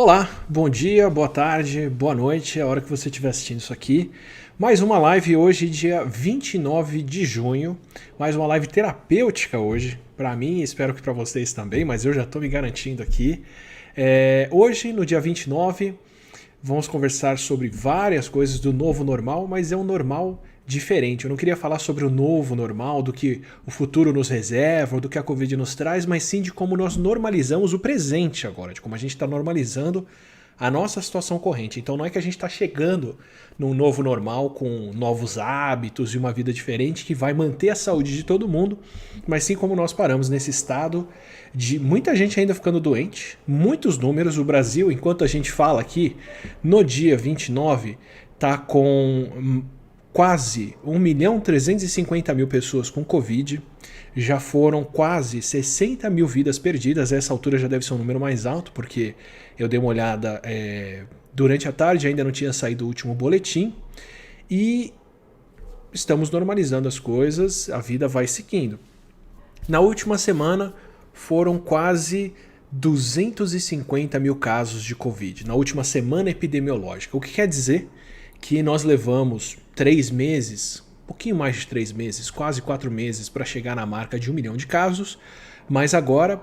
Olá, bom dia, boa tarde, boa noite, a hora que você estiver assistindo isso aqui. Mais uma live hoje, dia 29 de junho, mais uma live terapêutica hoje, para mim e espero que para vocês também, mas eu já estou me garantindo aqui. Hoje, no dia 29, vamos conversar sobre várias coisas do novo normal, mas é um normal diferente. Eu não queria falar sobre o novo normal, do que o futuro nos reserva, ou do que a Covid nos traz, mas sim de como nós normalizamos o presente agora, de como a gente está normalizando a nossa situação corrente. Então não é que a gente está chegando num novo normal com novos hábitos e uma vida diferente que vai manter a saúde de todo mundo, mas sim como nós paramos nesse estado de muita gente ainda ficando doente, muitos números. O Brasil, enquanto a gente fala aqui, no dia 29, está com quase 1.350.000 pessoas com Covid, já foram quase 60 mil vidas perdidas. Essa altura já deve ser um número mais alto, porque eu dei uma olhada durante a tarde, ainda não tinha saído o último boletim, e estamos normalizando as coisas, a vida vai seguindo. Na última semana foram quase 250 mil casos de Covid, na última semana epidemiológica, o que quer dizer que nós levamos 3 meses, um pouquinho mais de 3 meses, quase 4 meses para chegar na marca de 1 milhão de casos, mas agora,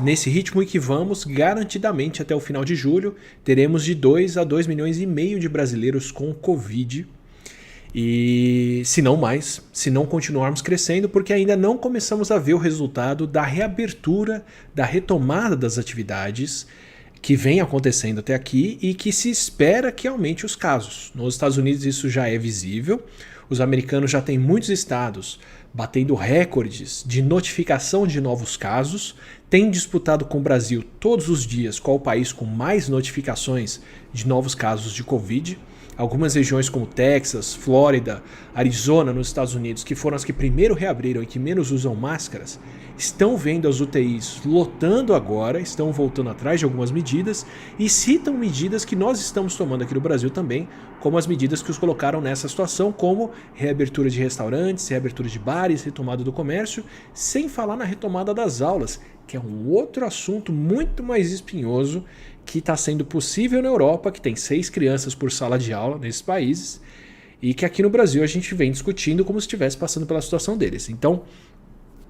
nesse ritmo em que vamos, garantidamente até o final de julho, teremos de 2 a 2 milhões e meio de brasileiros com Covid, e se não mais, se não continuarmos crescendo, porque ainda não começamos a ver o resultado da reabertura, da retomada das atividades que vem acontecendo até aqui e que se espera que aumente os casos. Nos Estados Unidos isso já é visível, os americanos já têm muitos estados batendo recordes de notificação de novos casos, têm disputado com o Brasil todos os dias qual o país com mais notificações de novos casos de Covid. Algumas regiões como Texas, Flórida, Arizona nos Estados Unidos, que foram as que primeiro reabriram e que menos usam máscaras, estão vendo as UTIs lotando agora, estão voltando atrás de algumas medidas e citam medidas que nós estamos tomando aqui no Brasil também, como as medidas que os colocaram nessa situação, como reabertura de restaurantes, reabertura de bares, retomada do comércio, sem falar na retomada das aulas, que é um outro assunto muito mais espinhoso que está sendo possível na Europa, que tem 6 crianças por sala de aula nesses países, e que aqui no Brasil a gente vem discutindo como se estivesse passando pela situação deles. Então,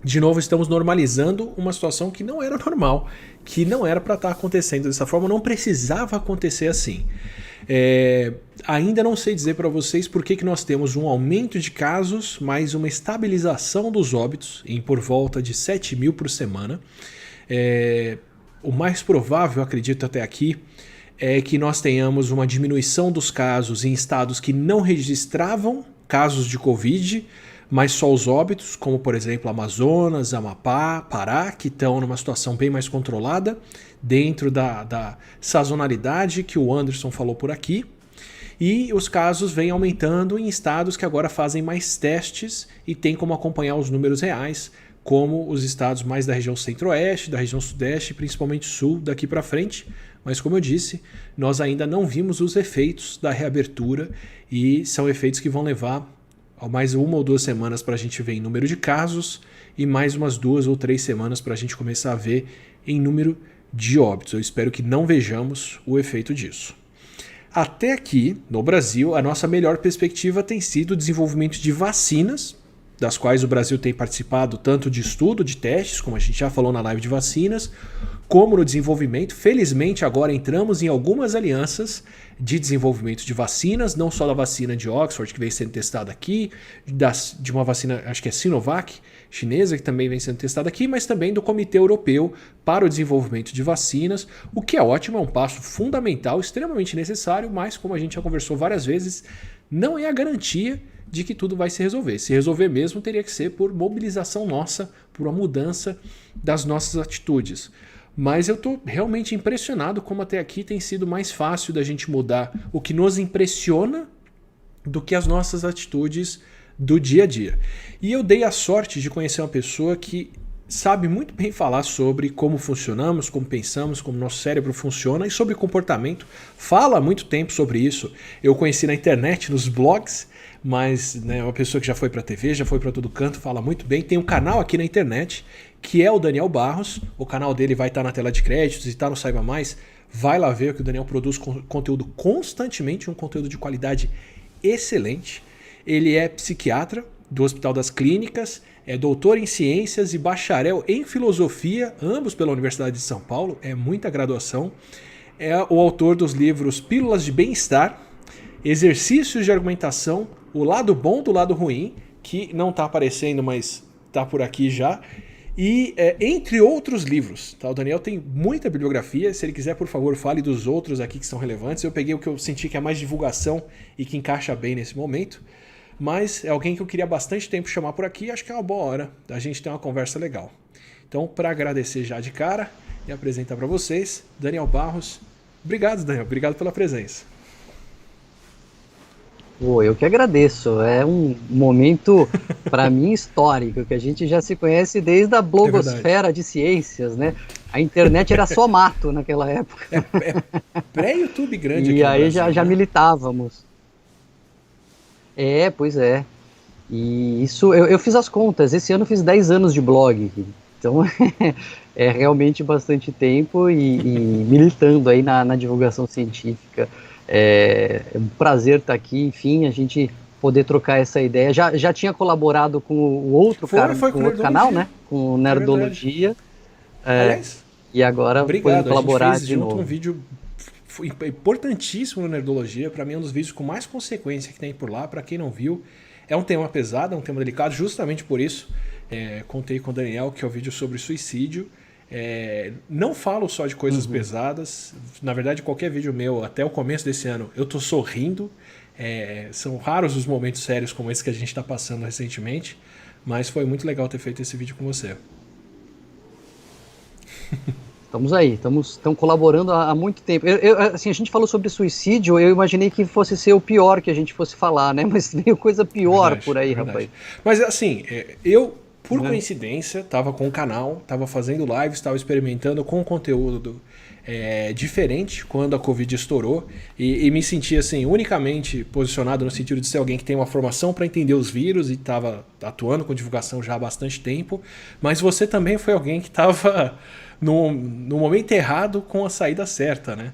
de novo, estamos normalizando uma situação que não era normal, que não era para estar acontecendo dessa forma, não precisava acontecer assim. Ainda não sei dizer para vocês por que nós temos um aumento de casos, mais uma estabilização dos óbitos, em por volta de 7 mil por semana. O mais provável, acredito até aqui, é que nós tenhamos uma diminuição dos casos em estados que não registravam casos de Covid, mas só os óbitos, como por exemplo Amazonas, Amapá, Pará, que estão numa situação bem mais controlada, dentro da sazonalidade que o Anderson falou por aqui. E os casos vêm aumentando em estados que agora fazem mais testes e tem como acompanhar os números reais, como os estados mais da região centro-oeste, da região sudeste e principalmente sul daqui para frente. Mas como eu disse, nós ainda não vimos os efeitos da reabertura e são efeitos que vão levar mais 1 ou 2 semanas para a gente ver em número de casos e mais umas 2 ou 3 semanas para a gente começar a ver em número de óbitos. Eu espero que não vejamos o efeito disso. Até aqui, no Brasil, a nossa melhor perspectiva tem sido o desenvolvimento de vacinas, das quais o Brasil tem participado tanto de estudo, de testes, como a gente já falou na live de vacinas, como no desenvolvimento. Felizmente agora entramos em algumas alianças de desenvolvimento de vacinas, não só da vacina de Oxford, que vem sendo testada aqui, de uma vacina, acho que é Sinovac, chinesa, que também vem sendo testada aqui, mas também do Comitê Europeu para o Desenvolvimento de Vacinas, o que é ótimo, é um passo fundamental, extremamente necessário, mas como a gente já conversou várias vezes, não é a garantia de que tudo vai se resolver. Se resolver mesmo, teria que ser por mobilização nossa, por uma mudança das nossas atitudes. Mas eu estou realmente impressionado como até aqui tem sido mais fácil da gente mudar o que nos impressiona do que as nossas atitudes do dia a dia. E eu dei a sorte de conhecer uma pessoa que sabe muito bem falar sobre como funcionamos, como pensamos, como nosso cérebro funciona e sobre comportamento. Fala há muito tempo sobre isso. Eu conheci na internet, nos blogs, mas né, uma pessoa que já foi para a TV, já foi para todo canto, fala muito bem. Tem um canal aqui na internet que é o Daniel Barros. O canal dele vai estar na tela de créditos e está no Saiba Mais. Vai lá ver que o Daniel produz conteúdo constantemente, um conteúdo de qualidade excelente. Ele é psiquiatra do Hospital das Clínicas, é doutor em ciências e bacharel em filosofia, ambos pela Universidade de São Paulo, é muita graduação. É o autor dos livros Pílulas de Bem-Estar, Exercícios de Argumentação, O Lado Bom do Lado Ruim, que não está aparecendo, mas está por aqui já, e entre outros livros. Tá? O Daniel tem muita bibliografia, se ele quiser, por favor, fale dos outros aqui que são relevantes. Eu peguei o que eu senti que é mais divulgação e que encaixa bem nesse momento, mas é alguém que eu queria bastante tempo chamar por aqui, acho que é uma boa hora da gente ter uma conversa legal. Então, para agradecer já de cara e apresentar para vocês, Daniel Barros. Obrigado, Daniel, obrigado pela presença. Eu que agradeço, é um momento, para mim, histórico, que a gente já se conhece desde a blogosfera de ciências, né? A internet era só mato naquela época. É pré-YouTube grande aqui e aí Brasil, já militávamos. Pois é. E isso, eu fiz as contas, esse ano eu fiz 10 anos de blog, então é realmente bastante tempo e militando aí na divulgação científica. É um prazer estar aqui, enfim, a gente poder trocar essa ideia. Já tinha colaborado com o outro canal, né? Com o Nerdologia. Aliás, e agora obrigado, foi colaborar a gente fez de junto novo. Um vídeo importantíssimo no Nerdologia, para mim é um dos vídeos com mais consequência que tem por lá, para quem não viu. É um tema pesado, é um tema delicado, justamente por isso contei com o Daniel, que é o vídeo sobre suicídio. Não falo só de coisas pesadas, na verdade qualquer vídeo meu até o começo desse ano eu tô sorrindo, são raros os momentos sérios como esse que a gente está passando recentemente, mas foi muito legal ter feito esse vídeo com você. Estamos aí, estamos colaborando há muito tempo. Assim, a gente falou sobre suicídio, eu imaginei que fosse ser o pior que a gente fosse falar, né? Mas veio coisa pior por aí, rapaz. Mas assim, eu por coincidência, estava com o canal, estava fazendo lives, estava experimentando com conteúdo diferente quando a Covid estourou e me senti assim, unicamente posicionado no sentido de ser alguém que tem uma formação para entender os vírus e estava atuando com divulgação já há bastante tempo, mas você também foi alguém que estava no momento errado com a saída certa, né?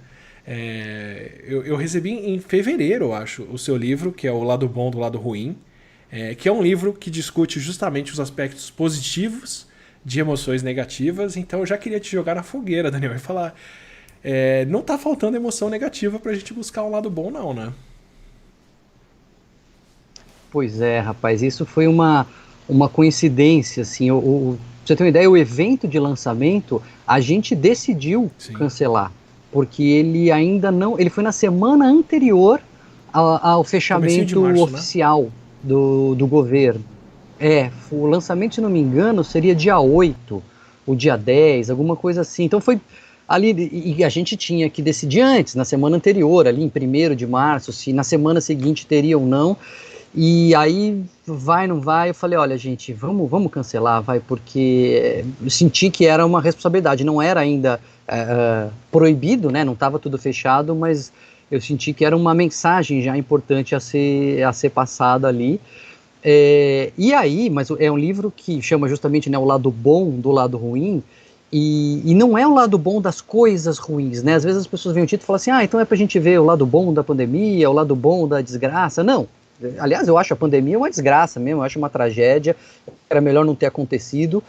Eu recebi em fevereiro, eu acho, o seu livro, que é O Lado Bom do Lado Ruim, que é um livro que discute justamente os aspectos positivos de emoções negativas. Então eu já queria te jogar na fogueira, Daniel, e falar, não tá faltando emoção negativa pra gente buscar um lado bom não, né? Pois é, rapaz, isso foi uma coincidência, assim, pra você ter uma ideia, o evento de lançamento, a gente decidiu cancelar, porque ele ainda não, ele foi na semana anterior ao fechamento março, oficial, né? Do governo. O lançamento, se não me engano, seria dia 8, ou dia 10, alguma coisa assim. Então foi ali, e a gente tinha que decidir antes, na semana anterior, ali em 1º de março, se na semana seguinte teria ou não. E aí, vai, não vai, eu falei, olha gente, vamos cancelar, vai, porque eu senti que era uma responsabilidade, não era ainda proibido, né, não estava tudo fechado, mas eu senti que era uma mensagem já importante a ser passada ali. E aí, mas é um livro que chama justamente, né, o lado bom do lado ruim, e não é o lado bom das coisas ruins, né? Às vezes as pessoas veem o título e falam assim, então é pra gente ver o lado bom da pandemia, o lado bom da desgraça. Não. Aliás, eu acho a pandemia uma desgraça mesmo, eu acho uma tragédia, era melhor não ter acontecido,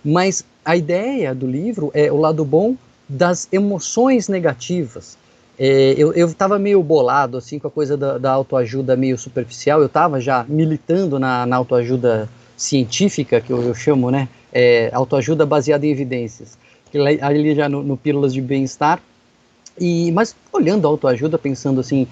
mas a ideia do livro é o lado bom das emoções negativas. Eu estava meio bolado assim, com a coisa da autoajuda meio superficial, eu estava já militando na autoajuda científica, que eu chamo, né, autoajuda baseada em evidências, ali já no Pílulas de Bem-Estar, mas olhando a autoajuda, pensando assim,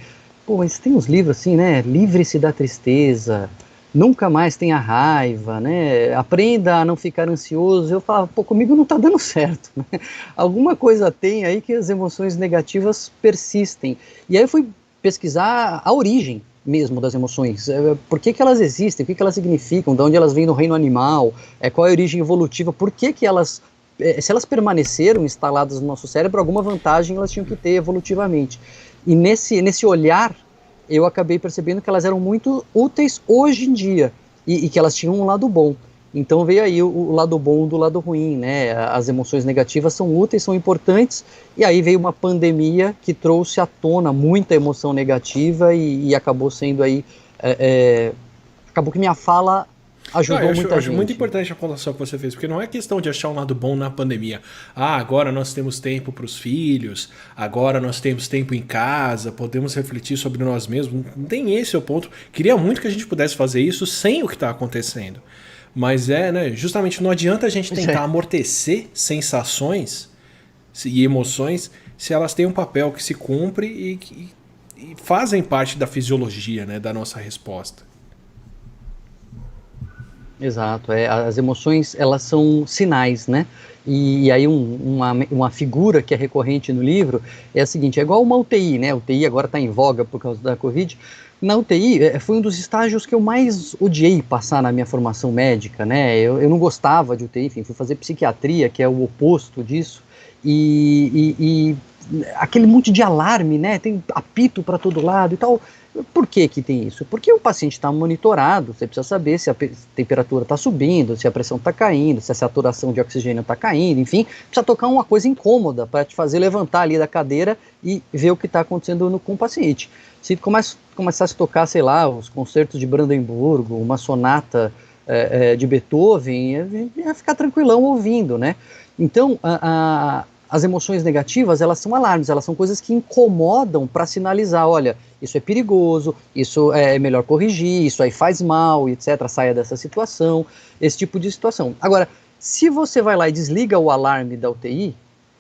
mas tem uns livros assim, né, Livre-se da Tristeza, Nunca Mais Tenha Raiva, né, Aprenda a Não Ficar Ansioso. Eu falava, comigo não está dando certo, né? Alguma coisa tem aí que as emoções negativas persistem. E aí eu fui pesquisar a origem mesmo das emoções, por que elas existem, o que elas significam, de onde elas vêm no reino animal, qual é a origem evolutiva, por que elas, se elas permaneceram instaladas no nosso cérebro, alguma vantagem elas tinham que ter evolutivamente. E nesse olhar, eu acabei percebendo que elas eram muito úteis hoje em dia, e que elas tinham um lado bom. Então veio aí o lado bom do lado ruim, né? As emoções negativas são úteis, são importantes, e aí veio uma pandemia que trouxe à tona muita emoção negativa e acabou sendo aí, acabou que minha fala ajudou muita acho gente. muito importante a colocação que você fez, porque não é questão de achar um lado bom na pandemia. Ah, agora nós temos tempo para os filhos, agora nós temos tempo em casa, podemos refletir sobre nós mesmos. Não tem esse o ponto. Queria muito que a gente pudesse fazer isso sem o que está acontecendo. Mas né, justamente não adianta a gente tentar amortecer sensações e emoções se elas têm um papel que se cumpre e fazem parte da fisiologia, né, da nossa resposta. Exato, as emoções, elas são sinais, né? E aí uma figura que é recorrente no livro é a seguinte, é igual uma UTI, né? A UTI agora está em voga por causa da Covid. Na UTI foi um dos estágios que eu mais odiei passar na minha formação médica, né? Eu não gostava de UTI, enfim, fui fazer psiquiatria, que é o oposto disso, e aquele monte de alarme, né? Tem apito para todo lado e tal. Por que tem isso? Porque o paciente está monitorado, você precisa saber se a temperatura está subindo, se a pressão está caindo, se a saturação de oxigênio está caindo, enfim, precisa tocar uma coisa incômoda para te fazer levantar ali da cadeira e ver o que está acontecendo com o paciente. Se começasse a tocar, sei lá, os concertos de Brandemburgo, uma sonata de Beethoven, ia ficar tranquilão ouvindo, né? Então, as emoções negativas, elas são alarmes, elas são coisas que incomodam para sinalizar, olha, isso é perigoso, isso é melhor corrigir, isso aí faz mal, etc., saia dessa situação, esse tipo de situação. Agora, se você vai lá e desliga o alarme da UTI,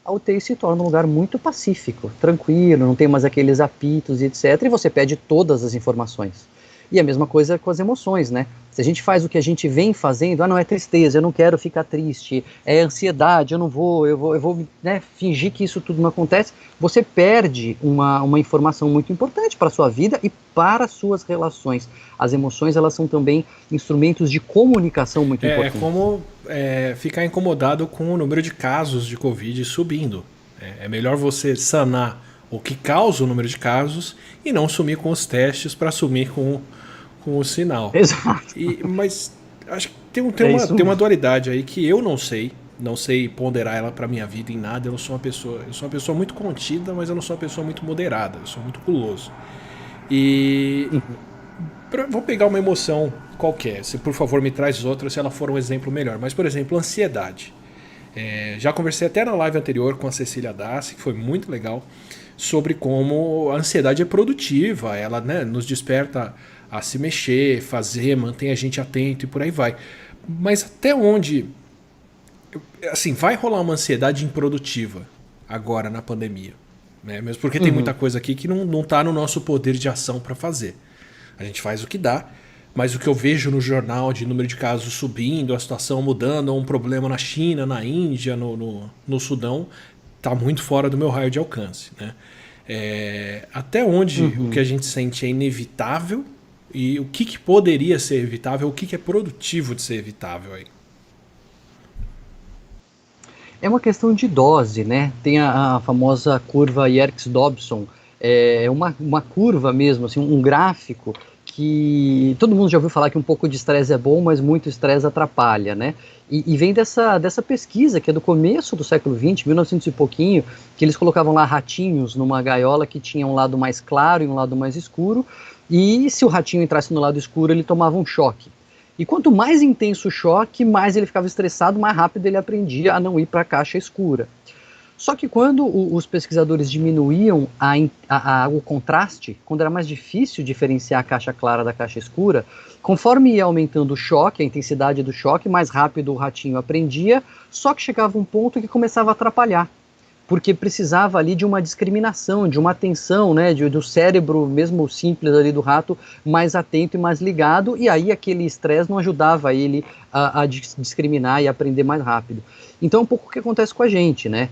a UTI se torna um lugar muito pacífico, tranquilo, não tem mais aqueles apitos e etc., e você pede todas as informações. E a mesma coisa com as emoções, né? Se a gente faz o que a gente vem fazendo, não é tristeza, eu não quero ficar triste, é ansiedade, eu vou né, fingir que isso tudo não acontece, você perde uma informação muito importante para a sua vida e para as suas relações. As emoções, elas são também instrumentos de comunicação muito importantes. É como ficar incomodado com o número de casos de Covid subindo. É melhor você sanar o que causa o número de casos e não sumir com os testes para sumir com o sinal. Exato. Mas acho que tem uma dualidade aí que eu não sei ponderar ela para minha vida em nada. Eu sou uma pessoa muito contida, mas eu não sou uma pessoa muito moderada. Eu sou muito guloso. Vou pegar uma emoção qualquer. Se por favor me traz outra, se ela for um exemplo melhor. Mas por exemplo, ansiedade. Já conversei até na live anterior com a Cecília Dassi, que foi muito legal, sobre como a ansiedade é produtiva. Ela, né, nos desperta a se mexer, fazer, mantém a gente atento e por aí vai. Mas até onde assim, vai rolar uma ansiedade improdutiva agora na pandemia, né? Mesmo porque tem muita coisa aqui que não está no nosso poder de ação para fazer. A gente faz o que dá, mas o que eu vejo no jornal de número de casos subindo, a situação mudando, um problema na China, na Índia, no Sudão, está muito fora do meu raio de alcance, né? Até onde o que a gente sente é inevitável e o que poderia ser evitável, o que é produtivo de ser evitável aí? É uma questão de dose, né? Tem a famosa curva Yerkes-Dobson, é uma curva mesmo, assim, um gráfico que todo mundo já ouviu falar que um pouco de estresse é bom, mas muito estresse atrapalha, né? E vem dessa pesquisa que é do começo do século XX, 1900 e pouquinho, que eles colocavam lá ratinhos numa gaiola que tinha um lado mais claro e um lado mais escuro, e se o ratinho entrasse no lado escuro, ele tomava um choque. E quanto mais intenso o choque, mais ele ficava estressado, mais rápido ele aprendia a não ir para a caixa escura. Só que quando os pesquisadores diminuíam o contraste, quando era mais difícil diferenciar a caixa clara da caixa escura, conforme ia aumentando o choque, a intensidade do choque, mais rápido o ratinho aprendia, só que chegava um ponto que começava a atrapalhar, porque precisava ali de uma discriminação, de uma atenção, né, do cérebro, mesmo simples ali do rato, mais atento e mais ligado, e aí aquele estresse não ajudava ele a discriminar e aprender mais rápido. Então é um pouco o que acontece com a gente, né?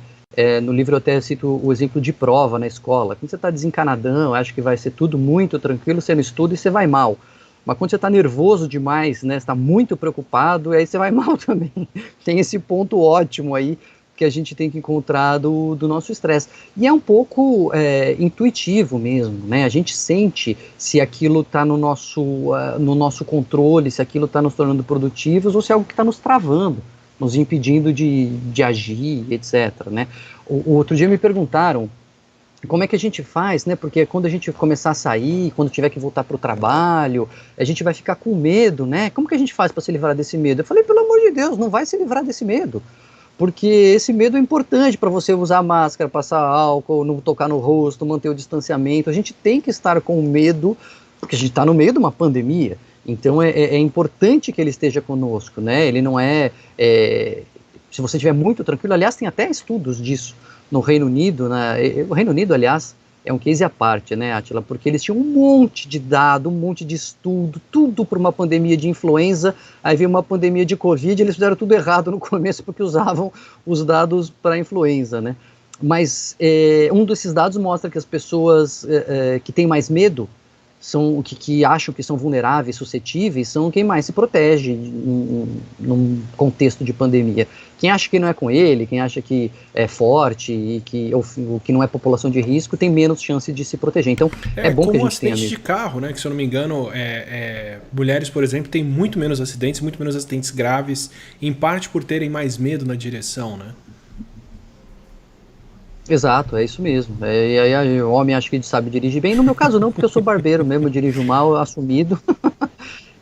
No livro eu até cito o exemplo de prova na escola. Quando você está desencanadão, acha que vai ser tudo muito tranquilo, você não estuda e você vai mal. Mas quando você está nervoso demais, né, está muito preocupado, aí você vai mal também. Tem esse ponto ótimo aí, que a gente tem que encontrar do nosso estresse. E é um pouco intuitivo mesmo, né? A gente sente se aquilo está no nosso controle, se aquilo está nos tornando produtivos ou se é algo que está nos travando, nos impedindo de agir, etc., né? O outro dia me perguntaram como é que a gente faz, né? Porque quando a gente começar a sair, quando tiver que voltar para o trabalho, a gente vai ficar com medo, né? Como que a gente faz para se livrar desse medo? Eu falei, pelo amor de Deus, não vai se livrar desse medo. Porque esse medo é importante para você usar máscara, passar álcool, não tocar no rosto, manter o distanciamento. A gente tem que estar com medo, porque a gente está no meio de uma pandemia. Então é importante que ele esteja conosco, né? Ele não se você estiver muito tranquilo, aliás, tem até estudos disso no Reino Unido, né? O Reino Unido, aliás, é um case à parte, né, Átila? Porque eles tinham um monte de dado, um monte de estudo, tudo para uma pandemia de influenza, aí veio uma pandemia de Covid, eles fizeram tudo errado no começo porque usavam os dados para influenza, né? Mas um desses dados mostra que as pessoas que têm mais medo, são que acham que são vulneráveis, suscetíveis, são quem mais se protege num contexto de pandemia. Quem acha que não é com ele, quem acha que é forte e ou que não é população de risco, tem menos chance de se proteger. Então, é bom que a gente tenha... Como acidente de carro, né? Que se eu não me engano, mulheres, por exemplo, têm muito menos acidentes graves, em parte por terem mais medo na direção, né? Exato, é isso mesmo. E aí o homem acha que sabe dirigir bem. No meu caso não, porque eu sou barbeiro mesmo, dirijo mal, assumido.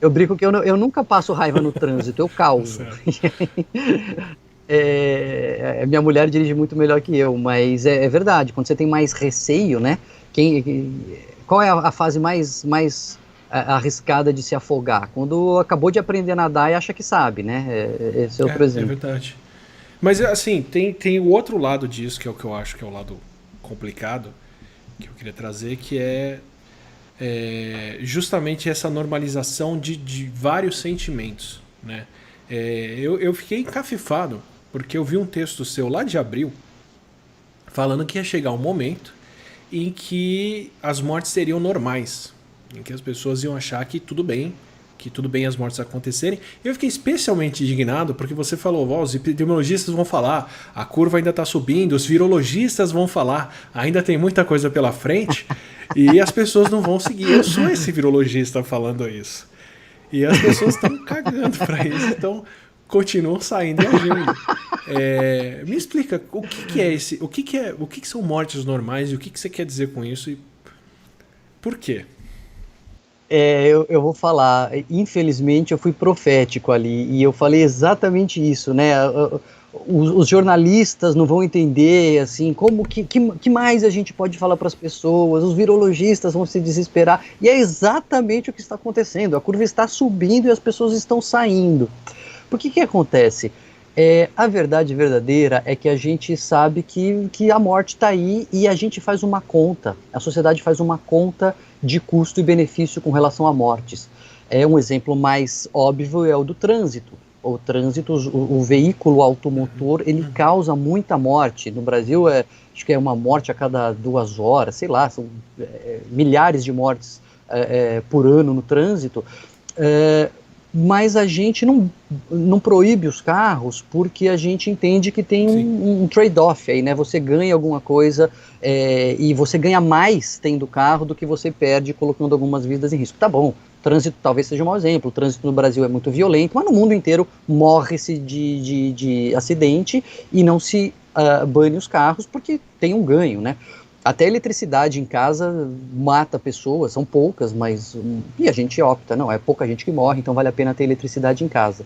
Eu brinco que eu nunca passo raiva no trânsito, eu causo. Minha mulher dirige muito melhor que eu, mas é verdade, quando você tem mais receio, né? Qual é a fase mais arriscada de se afogar? Quando acabou de aprender a nadar e acha que sabe, né? Esse é outro exemplo. É verdade. Mas, assim, tem o outro lado disso, que é o que eu acho que é o lado complicado, que eu queria trazer, que é justamente essa normalização de vários sentimentos, né? Eu fiquei encafifado, porque eu vi um texto seu lá de abril, falando que ia chegar um momento em que as mortes seriam normais, em que as pessoas iam achar que tudo bem as mortes acontecerem. Eu fiquei especialmente indignado porque você falou, os epidemiologistas vão falar, a curva ainda está subindo, os virologistas vão falar, ainda tem muita coisa pela frente e as pessoas não vão seguir. Eu sou esse virologista falando isso. E as pessoas estão cagando para isso, então continuam saindo e agindo. Me explica, o que é esse, o que são mortes normais e o que você quer dizer com isso e por quê? Eu vou falar, infelizmente eu fui profético ali, e eu falei exatamente isso, né? Os jornalistas não vão entender, assim, como que mais a gente pode falar para as pessoas, os virologistas vão se desesperar, e é exatamente o que está acontecendo, a curva está subindo e as pessoas estão saindo. Por que acontece? A verdade verdadeira é que a gente sabe que a morte está aí e a gente faz uma conta, a sociedade faz uma conta de custo e benefício com relação a mortes. Um exemplo mais óbvio é o do trânsito. O trânsito, o veículo automotor, ele causa muita morte. No Brasil, acho que é uma morte a cada 2 horas, sei lá, são milhares de mortes por ano no trânsito. Mas a gente não proíbe os carros porque a gente entende que tem um trade-off aí, né? Você ganha alguma coisa e você ganha mais tendo carro do que você perde colocando algumas vidas em risco. Tá bom, trânsito talvez seja um mau exemplo, o trânsito no Brasil é muito violento, mas no mundo inteiro morre-se de acidente e não se bane os carros porque tem um ganho, né? Até a eletricidade em casa mata pessoas, são poucas, mas... E a gente opta, não, é pouca gente que morre, então vale a pena ter eletricidade em casa.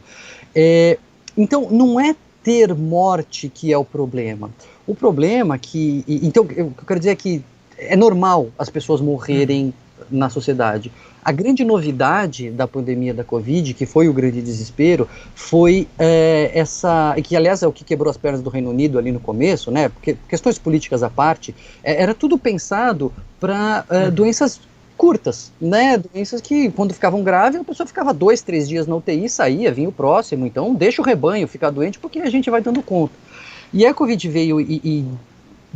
Então, não é ter morte que é o problema. O problema que... Então, o que eu quero dizer é que é normal as pessoas morrerem na sociedade. A grande novidade da pandemia da Covid, que foi o grande desespero, foi que aliás é o que quebrou as pernas do Reino Unido ali no começo, né? Porque questões políticas à parte, era tudo pensado para doenças curtas, né? Doenças que quando ficavam graves a pessoa ficava 2, 3 dias na UTI, saía, vinha o próximo, então deixa o rebanho ficar doente porque a gente vai dando conta. E a Covid veio e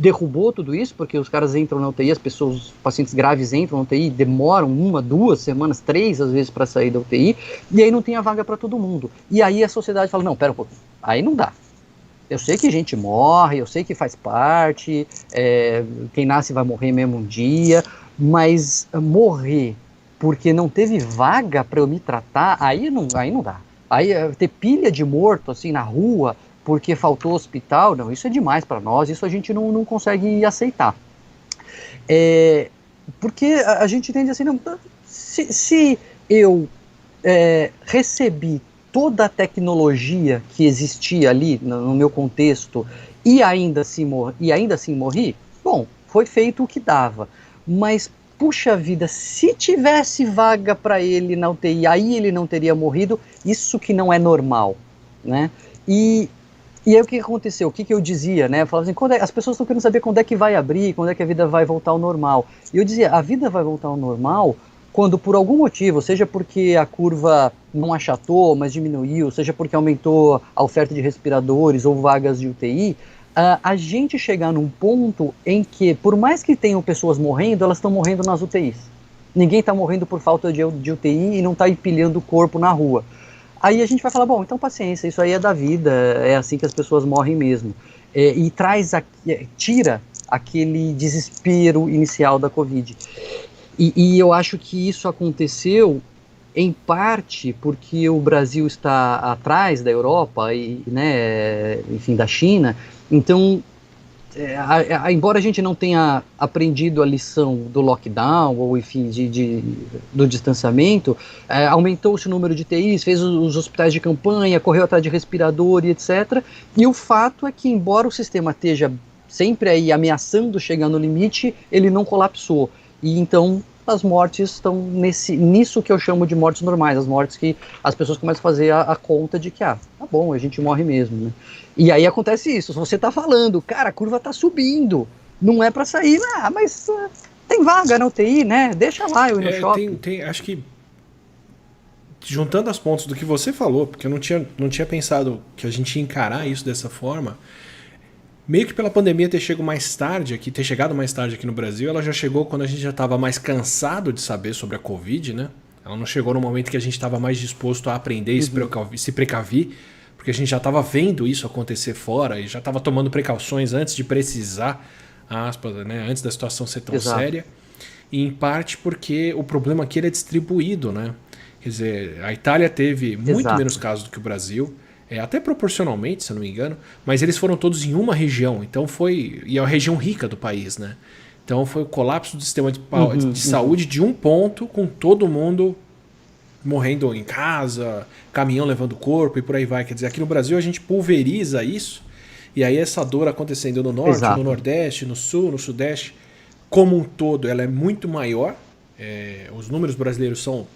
derrubou tudo isso, porque os caras entram na UTI, os pacientes graves entram na UTI, demoram 1, 2 semanas, 3 às vezes para sair da UTI, e aí não tem a vaga para todo mundo. E aí a sociedade fala, não, pera um pouco, aí não dá. Eu sei que gente morre, eu sei que faz parte, quem nasce vai morrer mesmo um dia, mas morrer porque não teve vaga para eu me tratar, aí não dá. Aí ter pilha de morto assim na rua porque faltou hospital, não, isso é demais para nós, isso a gente não consegue aceitar. Porque a gente entende assim, não, se eu recebi toda a tecnologia que existia ali no meu contexto e ainda assim morri, bom, foi feito o que dava. Mas, puxa vida, se tivesse vaga para ele na UTI, aí ele não teria morrido, isso que não é normal, né? E aí o que aconteceu? O que eu dizia, né? Eu falava assim, as pessoas estão querendo saber quando é que vai abrir, quando é que a vida vai voltar ao normal. E eu dizia, a vida vai voltar ao normal quando por algum motivo, seja porque a curva não achatou, mas diminuiu, seja porque aumentou a oferta de respiradores ou vagas de UTI, a gente chegar num ponto em que, por mais que tenham pessoas morrendo, elas estão morrendo nas UTIs. Ninguém está morrendo por falta de UTI e não está empilhando o corpo na rua. Aí a gente vai falar, bom, então paciência, isso aí é da vida, é assim que as pessoas morrem mesmo. E tira aquele desespero inicial da Covid. E eu acho que isso aconteceu em parte porque o Brasil está atrás da Europa e, né, enfim, da China. Então, embora a gente não tenha aprendido a lição do lockdown ou, enfim, do distanciamento, aumentou-se o número de TIs, fez os hospitais de campanha, correu atrás de respirador e etc. E o fato é que, embora o sistema esteja sempre aí ameaçando chegar no limite, ele não colapsou. E então as mortes estão nisso que eu chamo de mortes normais, as mortes que as pessoas começam a fazer a conta de que, tá bom, a gente morre mesmo, né? E aí acontece isso, se você tá falando, cara, a curva tá subindo, não é para sair, mas tem vaga na UTI, né? Deixa lá eu ir no shopping. Acho que, juntando as pontas do que você falou, porque eu não tinha pensado que a gente ia encarar isso dessa forma, meio que pela pandemia ter chegado mais tarde aqui no Brasil, ela já chegou quando a gente já estava mais cansado de saber sobre a Covid, né? Ela não chegou no momento que a gente estava mais disposto a aprender e se precaver, porque a gente já estava vendo isso acontecer fora e já estava tomando precauções antes de precisar, aspas, né? Antes da situação ser tão séria. E em parte porque o problema aqui ele é distribuído, né? Quer dizer, a Itália teve muito menos casos do que o Brasil, até proporcionalmente, se eu não me engano, mas eles foram todos em uma região, então e é a região rica do país, né? Então foi o colapso do sistema de saúde de um ponto, com todo mundo morrendo em casa, caminhão levando o corpo e por aí vai. Quer dizer, aqui no Brasil a gente pulveriza isso, e aí essa dor acontecendo no norte, no nordeste, no sul, no sudeste, como um todo, ela é muito maior. Os números brasileiros são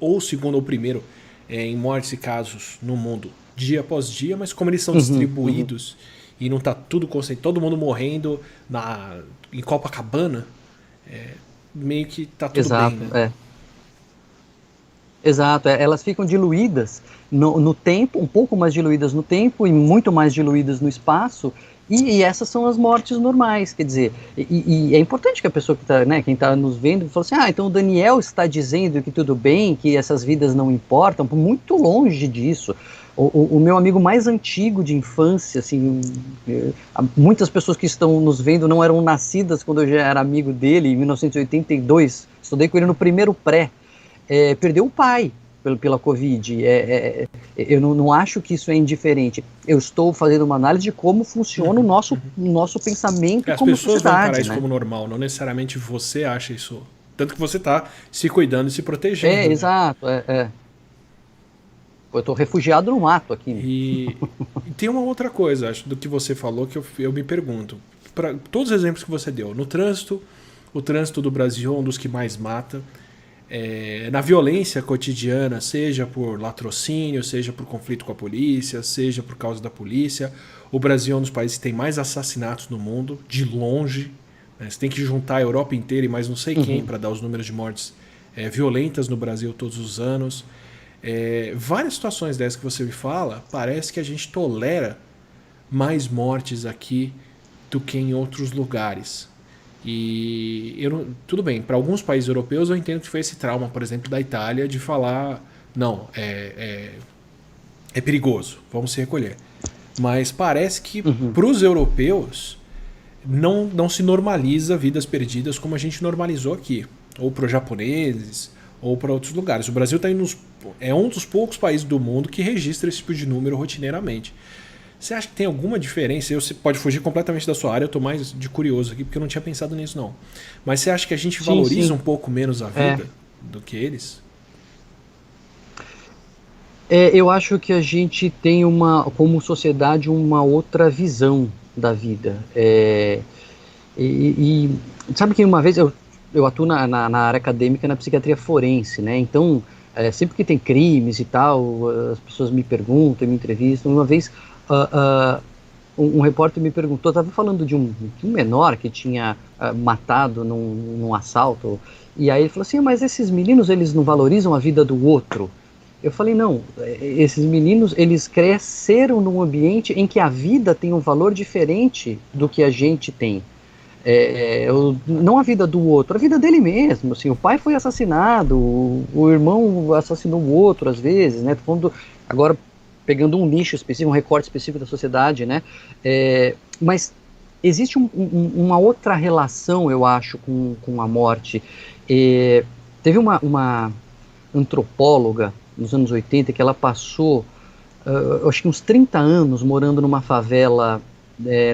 ou o segundo ou o primeiro em mortes e casos no mundo dia após dia, mas como eles são distribuídos e não está tudo concentrado, todo mundo morrendo em Copacabana, meio que está tudo bem, né? Exato, elas ficam diluídas no tempo, um pouco mais diluídas no tempo e muito mais diluídas no espaço, e essas são as mortes normais, quer dizer, e é importante que a pessoa que está, né, quem está nos vendo, fale assim, então o Daniel está dizendo que tudo bem, que essas vidas não importam, muito longe disso. O meu amigo mais antigo de infância, assim, muitas pessoas que estão nos vendo não eram nascidas quando eu já era amigo dele, em 1982, estudei com ele no primeiro pré, perdeu o pai pela Covid. Eu não acho que isso é indiferente. Eu estou fazendo uma análise de como funciona o nosso pensamento como sociedade. As pessoas vão encarar isso como normal, não necessariamente você acha isso. Tanto que você está se cuidando e se protegendo. Né? Exato. Eu estou refugiado no mato aqui. E tem uma outra coisa, acho, do que você falou que eu me pergunto. Para todos os exemplos que você deu, no trânsito, o trânsito do Brasil é um dos que mais mata. Na violência cotidiana, seja por latrocínio, seja por conflito com a polícia, seja por causa da polícia, o Brasil é um dos países que tem mais assassinatos no mundo, de longe. Né? Você tem que juntar a Europa inteira e mais não sei quem para dar os números de mortes violentas no Brasil todos os anos. Várias situações dessas que você me fala, parece que a gente tolera mais mortes aqui do que em outros lugares. E tudo bem, para alguns países europeus eu entendo que foi esse trauma, por exemplo, da Itália, de falar, não, é perigoso, vamos se recolher. Mas parece que para os europeus não se normaliza vidas perdidas como a gente normalizou aqui. Ou para os japoneses, ou para outros lugares. O Brasil é um dos poucos países do mundo que registra esse tipo de número rotineiramente. Você acha que tem alguma diferença? Você pode fugir completamente da sua área, eu estou mais de curioso aqui, porque eu não tinha pensado nisso não. Mas você acha que a gente valoriza um pouco menos a vida do que eles? Eu acho que a gente tem como sociedade, uma outra visão da vida. Sabe que uma vez eu atuo na área acadêmica, na psiquiatria forense, né? Então, sempre que tem crimes e tal, as pessoas me perguntam, me entrevistam. Uma vez, um repórter me perguntou, estava falando de um menor que tinha matado num assalto, e aí ele falou assim, mas esses meninos, eles não valorizam a vida do outro? Eu falei, não, esses meninos, eles cresceram num ambiente em que a vida tem um valor diferente do que a gente tem. Não a vida do outro, a vida dele mesmo. Assim, o pai foi assassinado, o irmão assassinou o outro às vezes, né? Agora pegando um nicho específico, um recorte específico da sociedade, né? Mas existe uma outra relação, eu acho, com a morte. Teve uma antropóloga nos anos 80 que ela passou, acho que uns 30 anos morando numa favela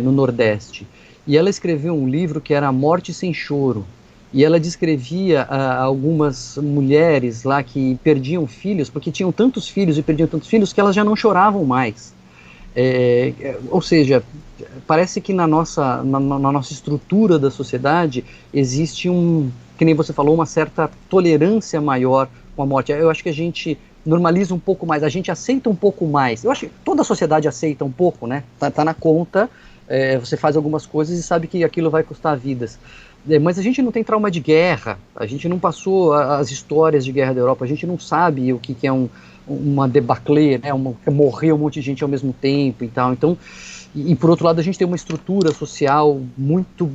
no Nordeste. E ela escreveu um livro que era A Morte Sem Choro. E ela descrevia algumas mulheres lá que perdiam filhos, porque tinham tantos filhos e perdiam tantos filhos que elas já não choravam mais. Ou seja, parece que na nossa estrutura da sociedade existe que nem você falou, uma certa tolerância maior com a morte. Eu acho que a gente normaliza um pouco mais, a gente aceita um pouco mais. Eu acho que toda a sociedade aceita um pouco, né? Tá na conta. Você faz algumas coisas e sabe que aquilo vai custar vidas. Mas a gente não tem trauma de guerra, a gente não passou as histórias de guerra da Europa, a gente não sabe o que é uma debacle, né? Morrer um monte de gente ao mesmo tempo e tal. Então, e por outro lado, a gente tem uma estrutura social muito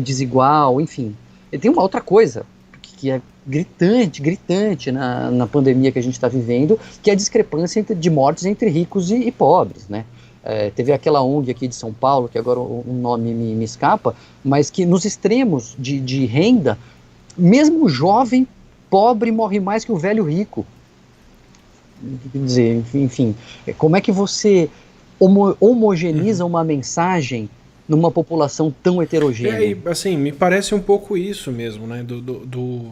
desigual, enfim. E tem uma outra coisa que é gritante na pandemia que a gente está vivendo, que é a discrepância de mortes entre ricos e pobres, né? Teve aquela ONG aqui de São Paulo, que agora o nome me escapa, mas que nos extremos de renda, mesmo o jovem pobre morre mais que o velho rico. Quer dizer, enfim, como é que você homogeneiza uma mensagem numa população tão heterogênea? Assim, me parece um pouco isso mesmo, né, do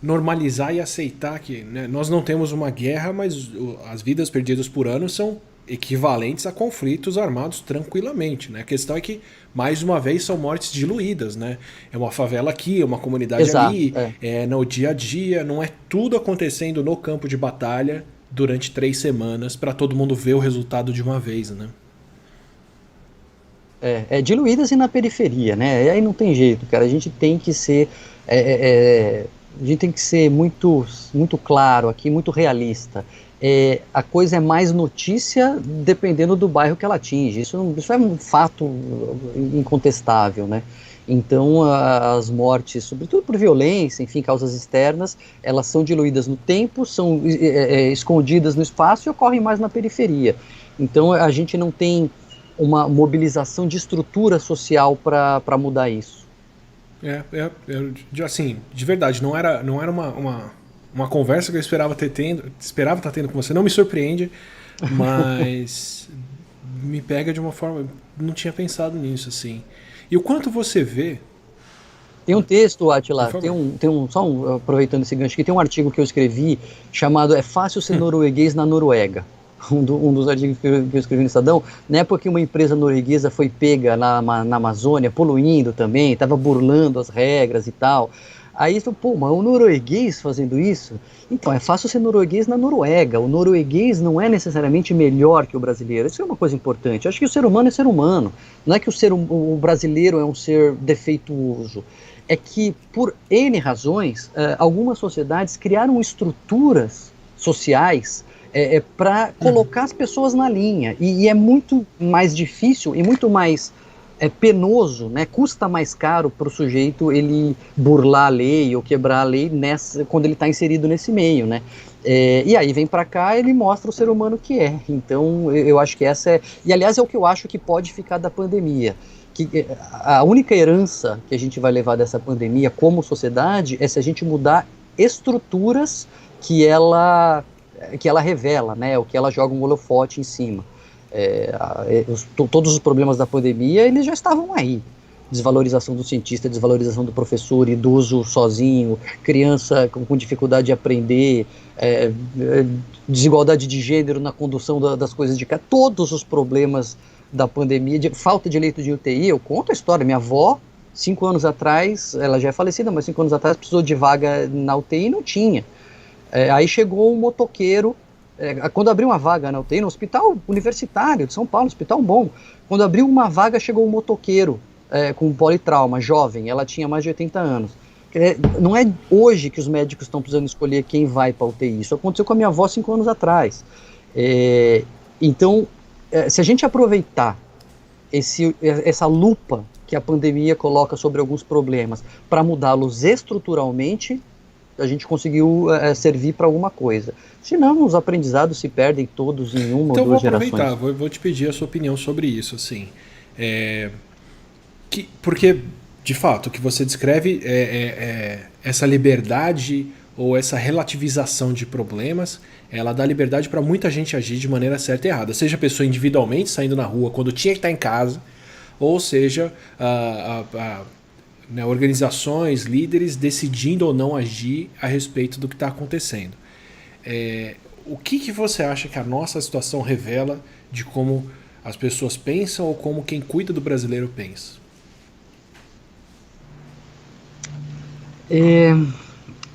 normalizar e aceitar que, né, nós não temos uma guerra, mas as vidas perdidas por ano são equivalentes a conflitos armados tranquilamente, né? A questão é que, mais uma vez, são mortes diluídas, né? É uma favela aqui, é uma comunidade ali, no dia a dia, não é tudo acontecendo no campo de batalha durante 3 semanas para todo mundo ver o resultado de uma vez, né? Diluídas e na periferia, né? E aí não tem jeito, cara. A gente tem que ser muito, muito claro aqui, muito realista. A coisa é mais notícia dependendo do bairro que ela atinge. Isso é um fato incontestável, né? Então, as mortes, sobretudo por violência, enfim, causas externas, elas são diluídas no tempo, são escondidas no espaço e ocorrem mais na periferia. Então, a gente não tem uma mobilização de estrutura social para mudar isso. Assim, de verdade, não era uma conversa que eu esperava estar tendo com você. Não me surpreende, mas me pega de uma forma... Não tinha pensado nisso, assim. E o quanto você vê... Tem um texto, Átila, aproveitando esse gancho aqui, tem um artigo que eu escrevi chamado É Fácil Ser Norueguês na Noruega. Um dos artigos que eu escrevi no Estadão, na época que uma empresa norueguesa foi pega na Amazônia, poluindo também, estava burlando as regras e tal. Aí, pô, mas o norueguês fazendo isso? Então, é fácil ser norueguês na Noruega. O norueguês não é necessariamente melhor que o brasileiro. Isso é uma coisa importante. Eu acho que o ser humano é ser humano. Não é que o brasileiro é um ser defeituoso. É que, por N razões, algumas sociedades criaram estruturas sociais para colocar as pessoas na linha. E é muito mais difícil e muito mais penoso, né? Custa mais caro para o sujeito ele burlar a lei ou quebrar a lei quando ele está inserido nesse meio, né? E aí vem para cá ele mostra o ser humano que é. Então eu acho que essa é... E aliás é o que eu acho que pode ficar da pandemia. Que a única herança que a gente vai levar dessa pandemia como sociedade é se a gente mudar estruturas que ela revela, né? O que ela joga um holofote em cima. Todos os problemas da pandemia, eles já estavam aí. Desvalorização do cientista, desvalorização do professor, idoso sozinho, criança com dificuldade de aprender, desigualdade de gênero na condução das coisas de casa, todos os problemas da pandemia, falta de leito de UTI. Eu conto a história, minha avó, 5 anos atrás, ela já é falecida, mas 5 anos atrás precisou de vaga na UTI e não tinha. Aí chegou um motoqueiro, quando abriu uma vaga na UTI, no hospital universitário de São Paulo, hospital bom, quando abriu uma vaga chegou um motoqueiro com politrauma, jovem, ela tinha mais de 80 anos. Não é hoje que os médicos estão precisando escolher quem vai para a UTI, isso aconteceu com a minha avó 5 anos atrás. Então, se a gente aproveitar essa lupa que a pandemia coloca sobre alguns problemas para mudá-los estruturalmente, a gente conseguiu servir para alguma coisa. Senão, os aprendizados se perdem todos em uma ou duas gerações. Então, vou te pedir a sua opinião sobre isso. Assim, porque, de fato, o que você descreve essa liberdade ou essa relativização de problemas, ela dá liberdade para muita gente agir de maneira certa e errada. Seja a pessoa individualmente saindo na rua quando tinha que estar em casa, ou seja, organizações, líderes decidindo ou não agir a respeito do que está acontecendo. O que você acha que a nossa situação revela de como as pessoas pensam ou como quem cuida do brasileiro pensa?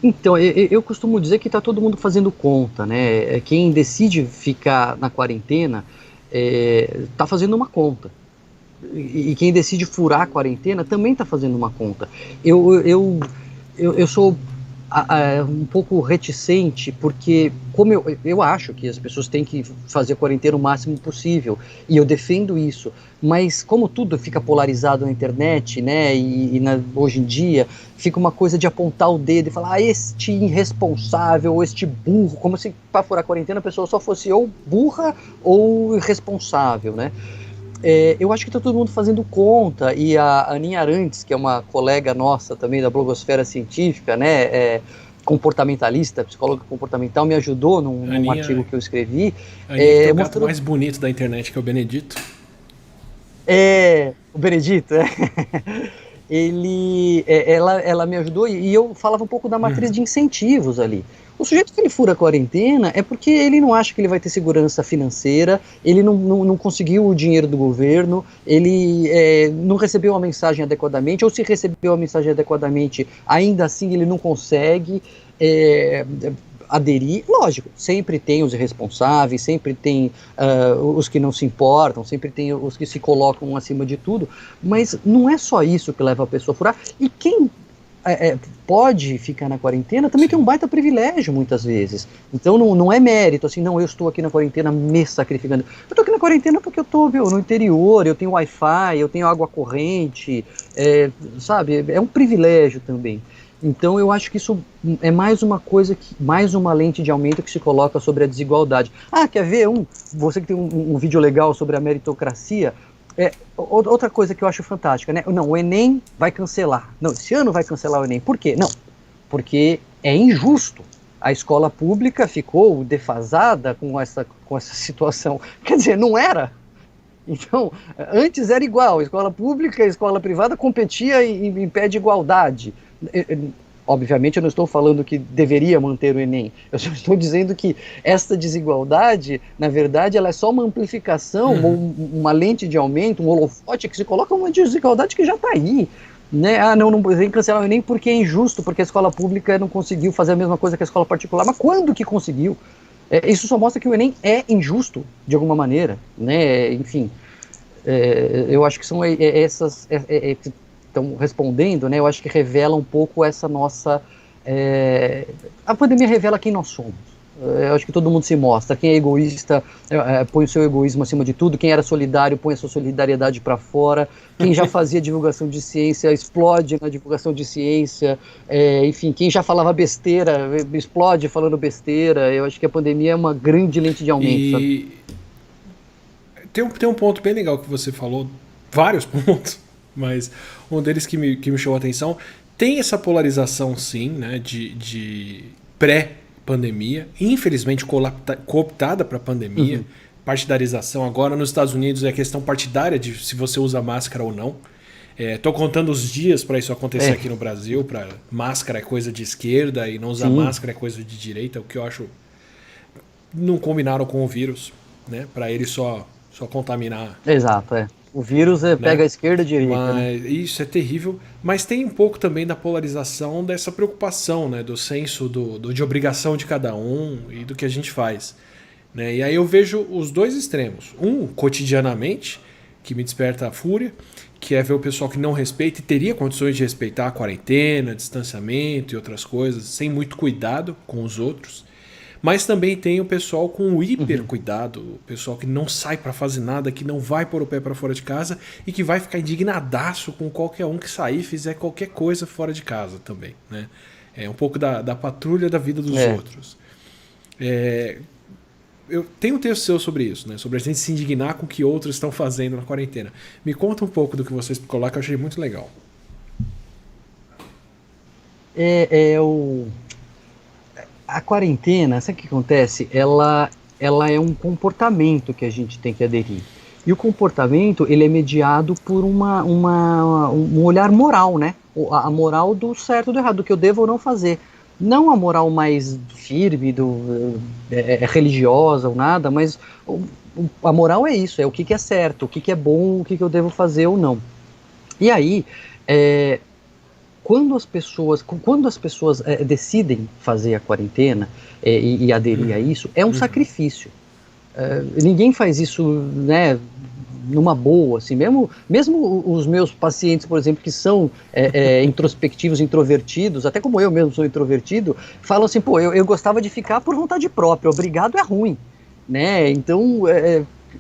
Então, eu costumo dizer que está todo mundo fazendo conta, né? Quem decide ficar na quarentena está fazendo uma conta. E quem decide furar a quarentena também está fazendo uma conta. Eu sou um pouco reticente, porque como eu acho que as pessoas têm que fazer a quarentena o máximo possível, e eu defendo isso, mas como tudo fica polarizado na internet, né, hoje em dia, fica uma coisa de apontar o dedo e falar, este irresponsável, ou este burro, como se para furar a quarentena a pessoa só fosse ou burra ou irresponsável, né. Eu acho que está todo mundo fazendo conta, e a Aninha Arantes, que é uma colega nossa também da blogosfera científica, né, comportamentalista, psicóloga comportamental, me ajudou num artigo que eu escrevi. Aninha, o gato mais bonito da internet, que é o Benedito. O Benedito, ela me ajudou, e eu falava um pouco da matriz de incentivos ali. O sujeito que ele fura a quarentena é porque ele não acha que ele vai ter segurança financeira, ele não conseguiu o dinheiro do governo, ele não recebeu a mensagem adequadamente, ou se recebeu a mensagem adequadamente, ainda assim ele não consegue aderir. Lógico, sempre tem os irresponsáveis, sempre tem os que não se importam, sempre tem os que se colocam acima de tudo, mas não é só isso que leva a pessoa a furar. E quem pode ficar na quarentena também tem um baita privilégio muitas vezes. Então não é mérito, assim, não, eu estou aqui na quarentena me sacrificando. Eu estou aqui na quarentena porque eu estou no interior, eu tenho Wi-Fi, eu tenho água corrente, sabe? É um privilégio também. Então eu acho que isso é mais uma coisa, mais uma lente de aumento que se coloca sobre a desigualdade. Quer ver você que tem um vídeo legal sobre a meritocracia? Outra coisa que eu acho fantástica, né? Não, o Enem vai cancelar. Não, esse ano vai cancelar o Enem. Por quê? Não, porque é injusto. A escola pública ficou defasada com essa situação. Quer dizer, não era. Então, antes era igual. A escola pública e a escola privada competia em pé de igualdade. Obviamente eu não estou falando que deveria manter o Enem, eu só estou dizendo que essa desigualdade, na verdade, ela é só uma amplificação, uma lente de aumento, um holofote que se coloca uma desigualdade que já está aí. Né? Não tem que cancelar o Enem porque é injusto, porque a escola pública não conseguiu fazer a mesma coisa que a escola particular. Mas quando que conseguiu? Isso só mostra que o Enem é injusto, de alguma maneira. Né? Enfim, eu acho que são essas... estão respondendo, né, eu acho que revela um pouco essa nossa... a pandemia revela quem nós somos. Eu acho que todo mundo se mostra. Quem é egoísta põe o seu egoísmo acima de tudo. Quem era solidário põe a sua solidariedade para fora. Quem já fazia divulgação de ciência explode na divulgação de ciência. Enfim, quem já falava besteira explode falando besteira. Eu acho que a pandemia é uma grande lente de aumento. E tem um ponto bem legal que você falou, vários pontos, mas um deles que me chamou a atenção. Tem essa polarização, sim, né, de pré-pandemia, infelizmente cooptada para a pandemia, partidarização. Agora nos Estados Unidos é questão partidária de se você usa máscara ou não. Tô contando os dias para isso acontecer aqui no Brasil, para máscara é coisa de esquerda e não usar máscara é coisa de direita, o que eu acho não combinaram com o vírus, né, para ele só contaminar. Exato, O vírus pega a esquerda e a direita. Né? Isso é terrível. Mas tem um pouco também da polarização dessa preocupação, né? Do senso de obrigação de cada um e do que a gente faz. Né? E aí eu vejo os dois extremos. Um, cotidianamente, que me desperta a fúria, que é ver o pessoal que não respeita e teria condições de respeitar a quarentena, distanciamento e outras coisas, sem muito cuidado com os outros. Mas também tem o pessoal com hiper cuidado, o pessoal que não sai para fazer nada, que não vai pôr o pé para fora de casa e que vai ficar indignadaço com qualquer um que sair e fizer qualquer coisa fora de casa também. Né? É um pouco da patrulha da vida dos outros. Eu tenho um texto seu sobre isso, né? Sobre a gente se indignar com o que outros estão fazendo na quarentena. Me conta um pouco do que vocês colocam, que eu achei muito legal. A quarentena, sabe o que acontece? Ela é um comportamento que a gente tem que aderir. E o comportamento, ele é mediado por um olhar moral, né? A moral do certo e do errado, do que eu devo ou não fazer. Não a moral mais firme, religiosa ou nada, mas a moral é isso, é o que é certo, o que é bom, o que eu devo fazer ou não. E aí, quando as pessoas decidem fazer a quarentena e aderir a isso, é um sacrifício. Ninguém faz isso, né, numa boa, assim, mesmo os meus pacientes, por exemplo, que são introspectivos, introvertidos, até como eu mesmo sou introvertido, falam assim, pô, eu gostava de ficar por vontade própria, obrigado é ruim, né, então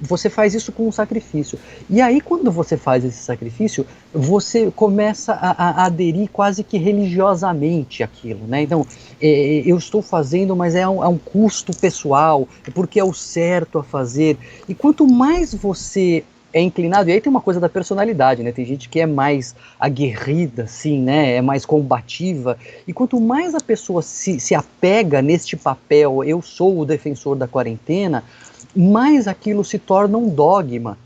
você faz isso com um sacrifício. E aí, quando você faz esse sacrifício, você começa a aderir quase que religiosamente àquilo, né? Então, eu estou fazendo, mas é um custo pessoal, porque é o certo a fazer. E quanto mais você é inclinado, e aí tem uma coisa da personalidade, né? Tem gente que é mais aguerrida, assim, né? É mais combativa. E quanto mais a pessoa se apega neste papel, eu sou o defensor da quarentena, mais aquilo se torna um dogma.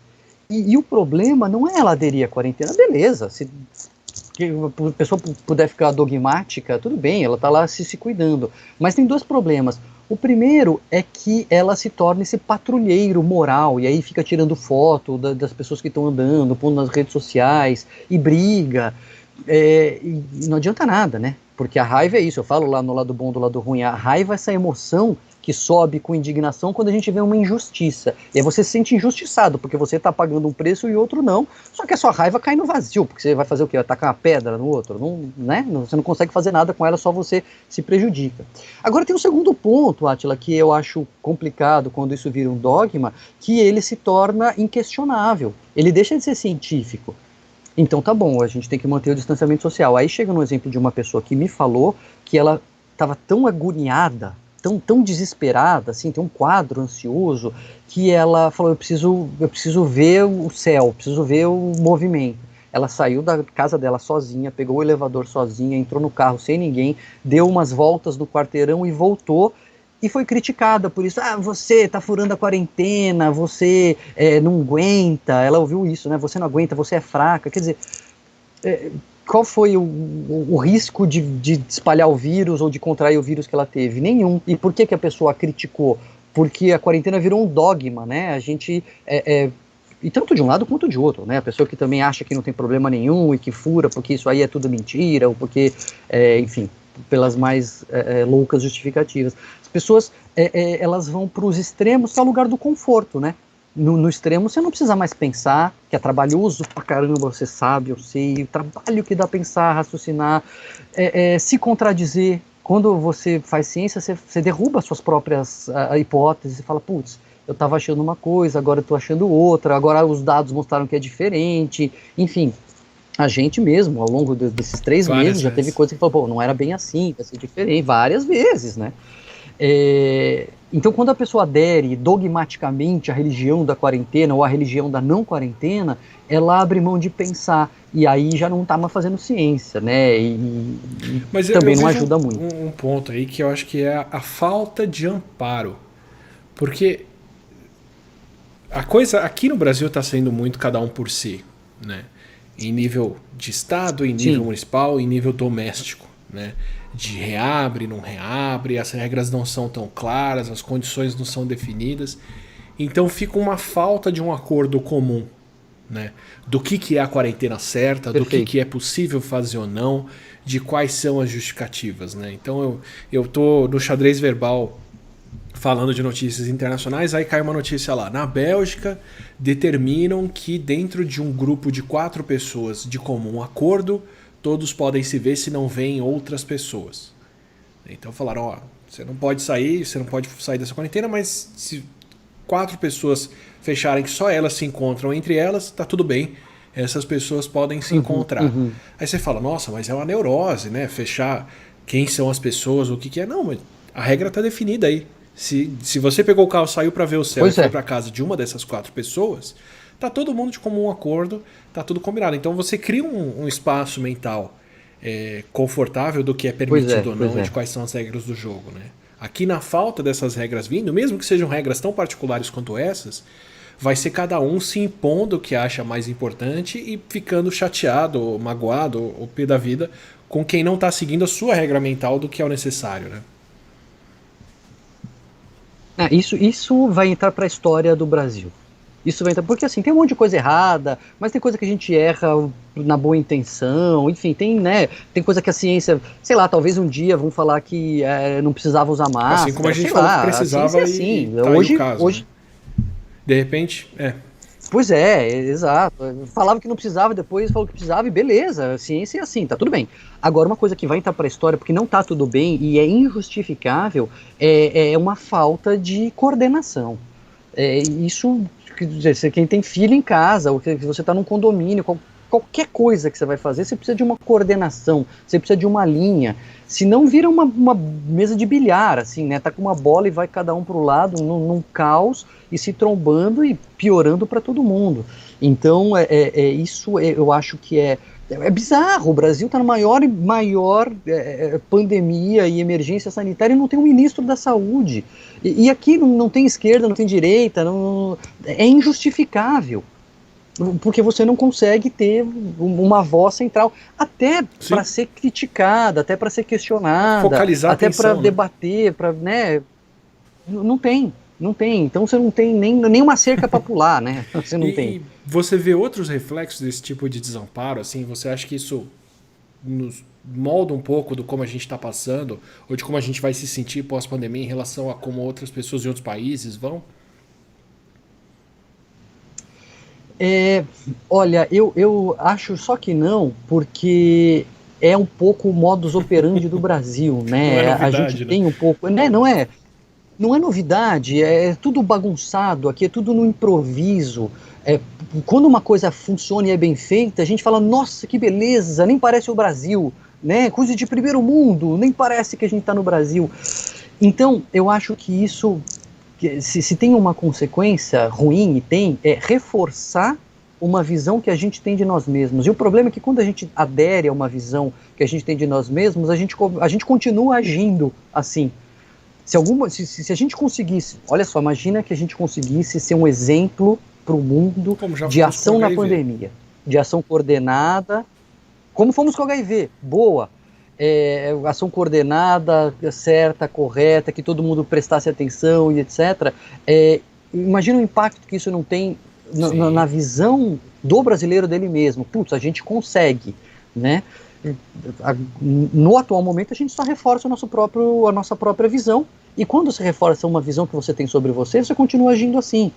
E o problema não é ela aderir à quarentena, beleza, se a pessoa puder ficar dogmática, tudo bem, ela está lá se cuidando. Mas tem dois problemas. O primeiro é que ela se torna esse patrulheiro moral, e aí fica tirando foto das pessoas que estão andando, pondo nas redes sociais, e briga, e não adianta nada, né? Porque a raiva é isso, eu falo lá no lado bom do lado ruim, a raiva é essa emoção que sobe com indignação quando a gente vê uma injustiça. E aí você se sente injustiçado, porque você está pagando um preço e o outro não, só que a sua raiva cai no vazio, porque você vai fazer o quê? Vai tacar uma pedra no outro? Não, né? Você não consegue fazer nada com ela, só você se prejudica. Agora tem um segundo ponto, Átila, que eu acho complicado quando isso vira um dogma, que ele se torna inquestionável, ele deixa de ser científico. Então tá bom, a gente tem que manter o distanciamento social. Aí chega no exemplo de uma pessoa que me falou que ela estava tão agoniada, tão desesperada, assim, tem um quadro ansioso, que ela falou, eu preciso ver o céu, preciso ver o movimento. Ela saiu da casa dela sozinha, pegou o elevador sozinha, entrou no carro sem ninguém, deu umas voltas no quarteirão e voltou, e foi criticada por isso. Você está furando a quarentena, você não aguenta. Ela ouviu isso, né? Você não aguenta, você é fraca. Quer dizer, qual foi o risco de espalhar o vírus ou de contrair o vírus que ela teve? Nenhum. E por que a pessoa a criticou? Porque a quarentena virou um dogma, né? A gente... e tanto de um lado quanto de outro, né? A pessoa que também acha que não tem problema nenhum e que fura porque isso aí é tudo mentira, ou porque, enfim, pelas mais loucas justificativas. As pessoas, elas vão para os extremos, que é o lugar do conforto, né? No extremo você não precisa mais pensar, que é trabalhoso pra caramba, você sabe, eu sei, o trabalho que dá pensar, raciocinar, se contradizer quando você faz ciência, você derruba as suas próprias hipóteses e fala, putz, eu estava achando uma coisa, agora eu estou achando outra, agora os dados mostraram que é diferente, enfim. A gente mesmo, ao longo desses 3 meses, já teve coisa que falou, pô, não era bem assim, vai ser diferente, várias vezes, né? Então, quando a pessoa adere dogmaticamente à religião da quarentena ou à religião da não quarentena, ela abre mão de pensar, e aí já não está mais fazendo ciência, né? Mas também não ajuda muito. Um ponto aí que eu acho que é a falta de amparo, porque a coisa aqui no Brasil está sendo muito cada um por si, né? Em nível de estado, em nível municipal, em nível doméstico, né? De reabre, não reabre, as regras não são tão claras, as condições não são definidas. Então fica uma falta de um acordo comum, né? Do que é a quarentena certa, Perfeito. do que é possível fazer ou não, de quais são as justificativas, né? Então eu tô no xadrez verbal falando de notícias internacionais, aí cai uma notícia lá. Na Bélgica, determinam que dentro de um grupo de 4 pessoas de comum acordo, todos podem se ver se não veem outras pessoas. Então falaram, ó, você não pode sair dessa quarentena, mas se 4 pessoas fecharem que só elas se encontram entre elas, tá tudo bem. Essas pessoas podem se encontrar. Aí você fala, nossa, mas é uma neurose, né? Fechar quem são as pessoas, o que é. Não, mas a regra tá definida aí. Se você pegou o carro, saiu para ver o céu e foi para casa de uma dessas 4 pessoas, tá todo mundo de comum acordo, tá tudo combinado. Então você cria um espaço mental confortável do que é permitido ou não e de quais são as regras do jogo, né? Aqui, na falta dessas regras vindo, mesmo que sejam regras tão particulares quanto essas, vai ser cada um se impondo o que acha mais importante e ficando chateado, ou magoado, ou pé da vida com quem não tá seguindo a sua regra mental do que é o necessário, né? Isso vai entrar para a história do Brasil. Isso vai entrar, porque assim, tem um monte de coisa errada, mas tem coisa que a gente erra na boa intenção, enfim, tem coisa que a ciência, sei lá, talvez um dia vão falar que não precisava usar máscara, assim como a gente falou que precisava, assim. Tá hoje, o caso, né? De repente, Pois é, exato. Falava que não precisava, depois falou que precisava e beleza, a ciência é assim, tá tudo bem. Agora, uma coisa que vai entrar para a história, porque não tá tudo bem e é injustificável, é uma falta de coordenação. Isso, quer dizer, quem tem filho em casa, ou que você está num condomínio, qualquer coisa que você vai fazer, você precisa de uma coordenação, você precisa de uma linha. Senão vira uma mesa de bilhar, assim, né? Tá com uma bola e vai cada um pro lado, num caos, e se trombando e piorando para todo mundo. Então, isso eu acho que é bizarro. O Brasil está na maior pandemia e emergência sanitária e não tem um ministro da saúde. E aqui não tem esquerda, não tem direita, é injustificável. Porque você não consegue ter uma voz central, até para ser criticada, até para ser questionada, focalizar até para debater, né? Não tem. Então você não tem nem uma cerca para pular, né? Você não tem. E você vê outros reflexos desse tipo de desamparo, assim? Você acha que isso nos molda um pouco do como a gente está passando, ou de como a gente vai se sentir pós-pandemia em relação a como outras pessoas em outros países vão? Olha, eu acho só que não, porque é um pouco o modus operandi do Brasil, né? Não é novidade, a gente tem um pouco, né? Não é novidade, é tudo bagunçado aqui, é tudo no improviso. Quando uma coisa funciona e é bem feita, a gente fala, nossa, que beleza, nem parece o Brasil, né? Coisa de primeiro mundo, nem parece que a gente está no Brasil. Então, eu acho que isso, se tem uma consequência ruim, é reforçar uma visão que a gente tem de nós mesmos. E o problema é que quando a gente adere a uma visão que a gente tem de nós mesmos, a gente continua agindo assim. Se a gente conseguisse, olha só, imagina que a gente conseguisse ser um exemplo para o mundo de ação na pandemia, de ação coordenada, como fomos com o HIV, boa, ação coordenada, certa, correta, que todo mundo prestasse atenção e etc. Imagina o impacto que isso não tem na visão do brasileiro dele mesmo. Putz, a gente consegue, né? No atual momento a gente só reforça a nossa própria visão, e quando se reforça uma visão que você tem sobre você continua agindo assim.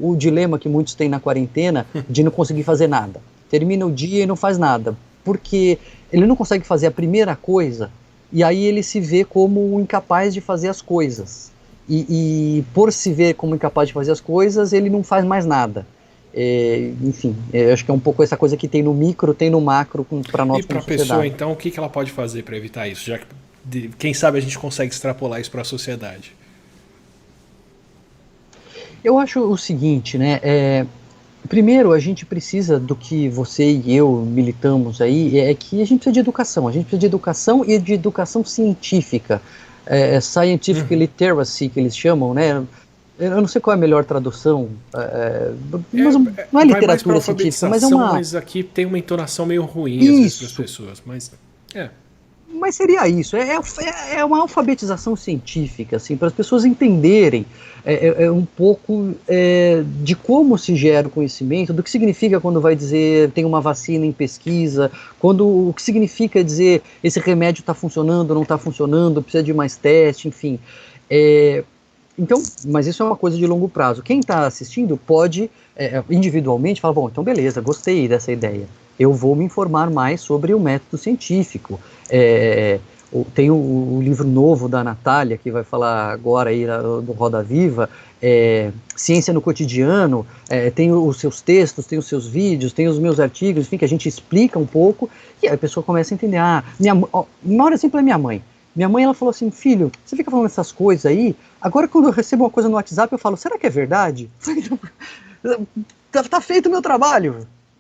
O dilema que muitos têm na quarentena de não conseguir fazer nada. Termina o dia e não faz nada, porque ele não consegue fazer a primeira coisa e aí ele se vê como incapaz de fazer as coisas. E por se ver como incapaz de fazer as coisas, ele não faz mais nada. Enfim, acho que é um pouco essa coisa que tem no micro, tem no macro para nós como sociedade. E para a pessoa, então, o que ela pode fazer para evitar isso? Já que, quem sabe a gente consegue extrapolar isso para a sociedade. Eu acho o seguinte, né? Primeiro, a gente precisa do que você e eu militamos aí, é que a gente precisa de educação. A gente precisa de educação e de educação científica. Scientific literacy, que eles chamam, né? Eu não sei qual é a melhor tradução, mas não é literatura científica, mas é uma... Mas aqui tem uma entonação meio ruim, às vezes, para as pessoas. Mas seria isso, é uma alfabetização científica, assim, para as pessoas entenderem um pouco de como se gera o conhecimento, do que significa quando vai dizer tem uma vacina em pesquisa, o que significa dizer esse remédio está funcionando, não está funcionando, precisa de mais teste, enfim. Então, mas isso é uma coisa de longo prazo. Quem está assistindo pode, individualmente, falar, bom, então beleza, gostei dessa ideia. Eu vou me informar mais sobre o método científico. Tem o livro novo da Natália, que vai falar agora aí do Roda Viva, Ciência no Cotidiano, tem os seus textos, tem os seus vídeos, tem os meus artigos, enfim, que a gente explica um pouco, e aí a pessoa começa a entender. Maior exemplo é minha mãe. Minha mãe, ela falou assim, filho, você fica falando essas coisas aí, agora quando eu recebo uma coisa no WhatsApp, eu falo, será que é verdade? Tá feito o meu trabalho,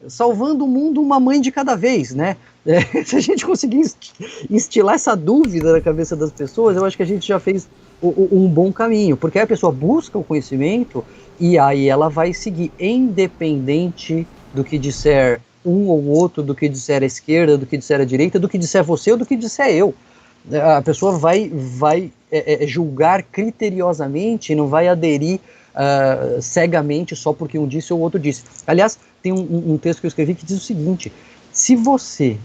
salvando o mundo uma mãe de cada vez, né? Se a gente conseguir instilar essa dúvida na cabeça das pessoas, eu acho que a gente já fez um bom caminho, porque aí a pessoa busca o conhecimento e aí ela vai seguir, independente do que disser um ou outro, do que disser a esquerda, do que disser a direita, do que disser você ou do que disser eu. A pessoa vai julgar criteriosamente e não vai aderir cegamente só porque um disse ou outro disse. Aliás, tem um texto que eu escrevi que diz o seguinte: se você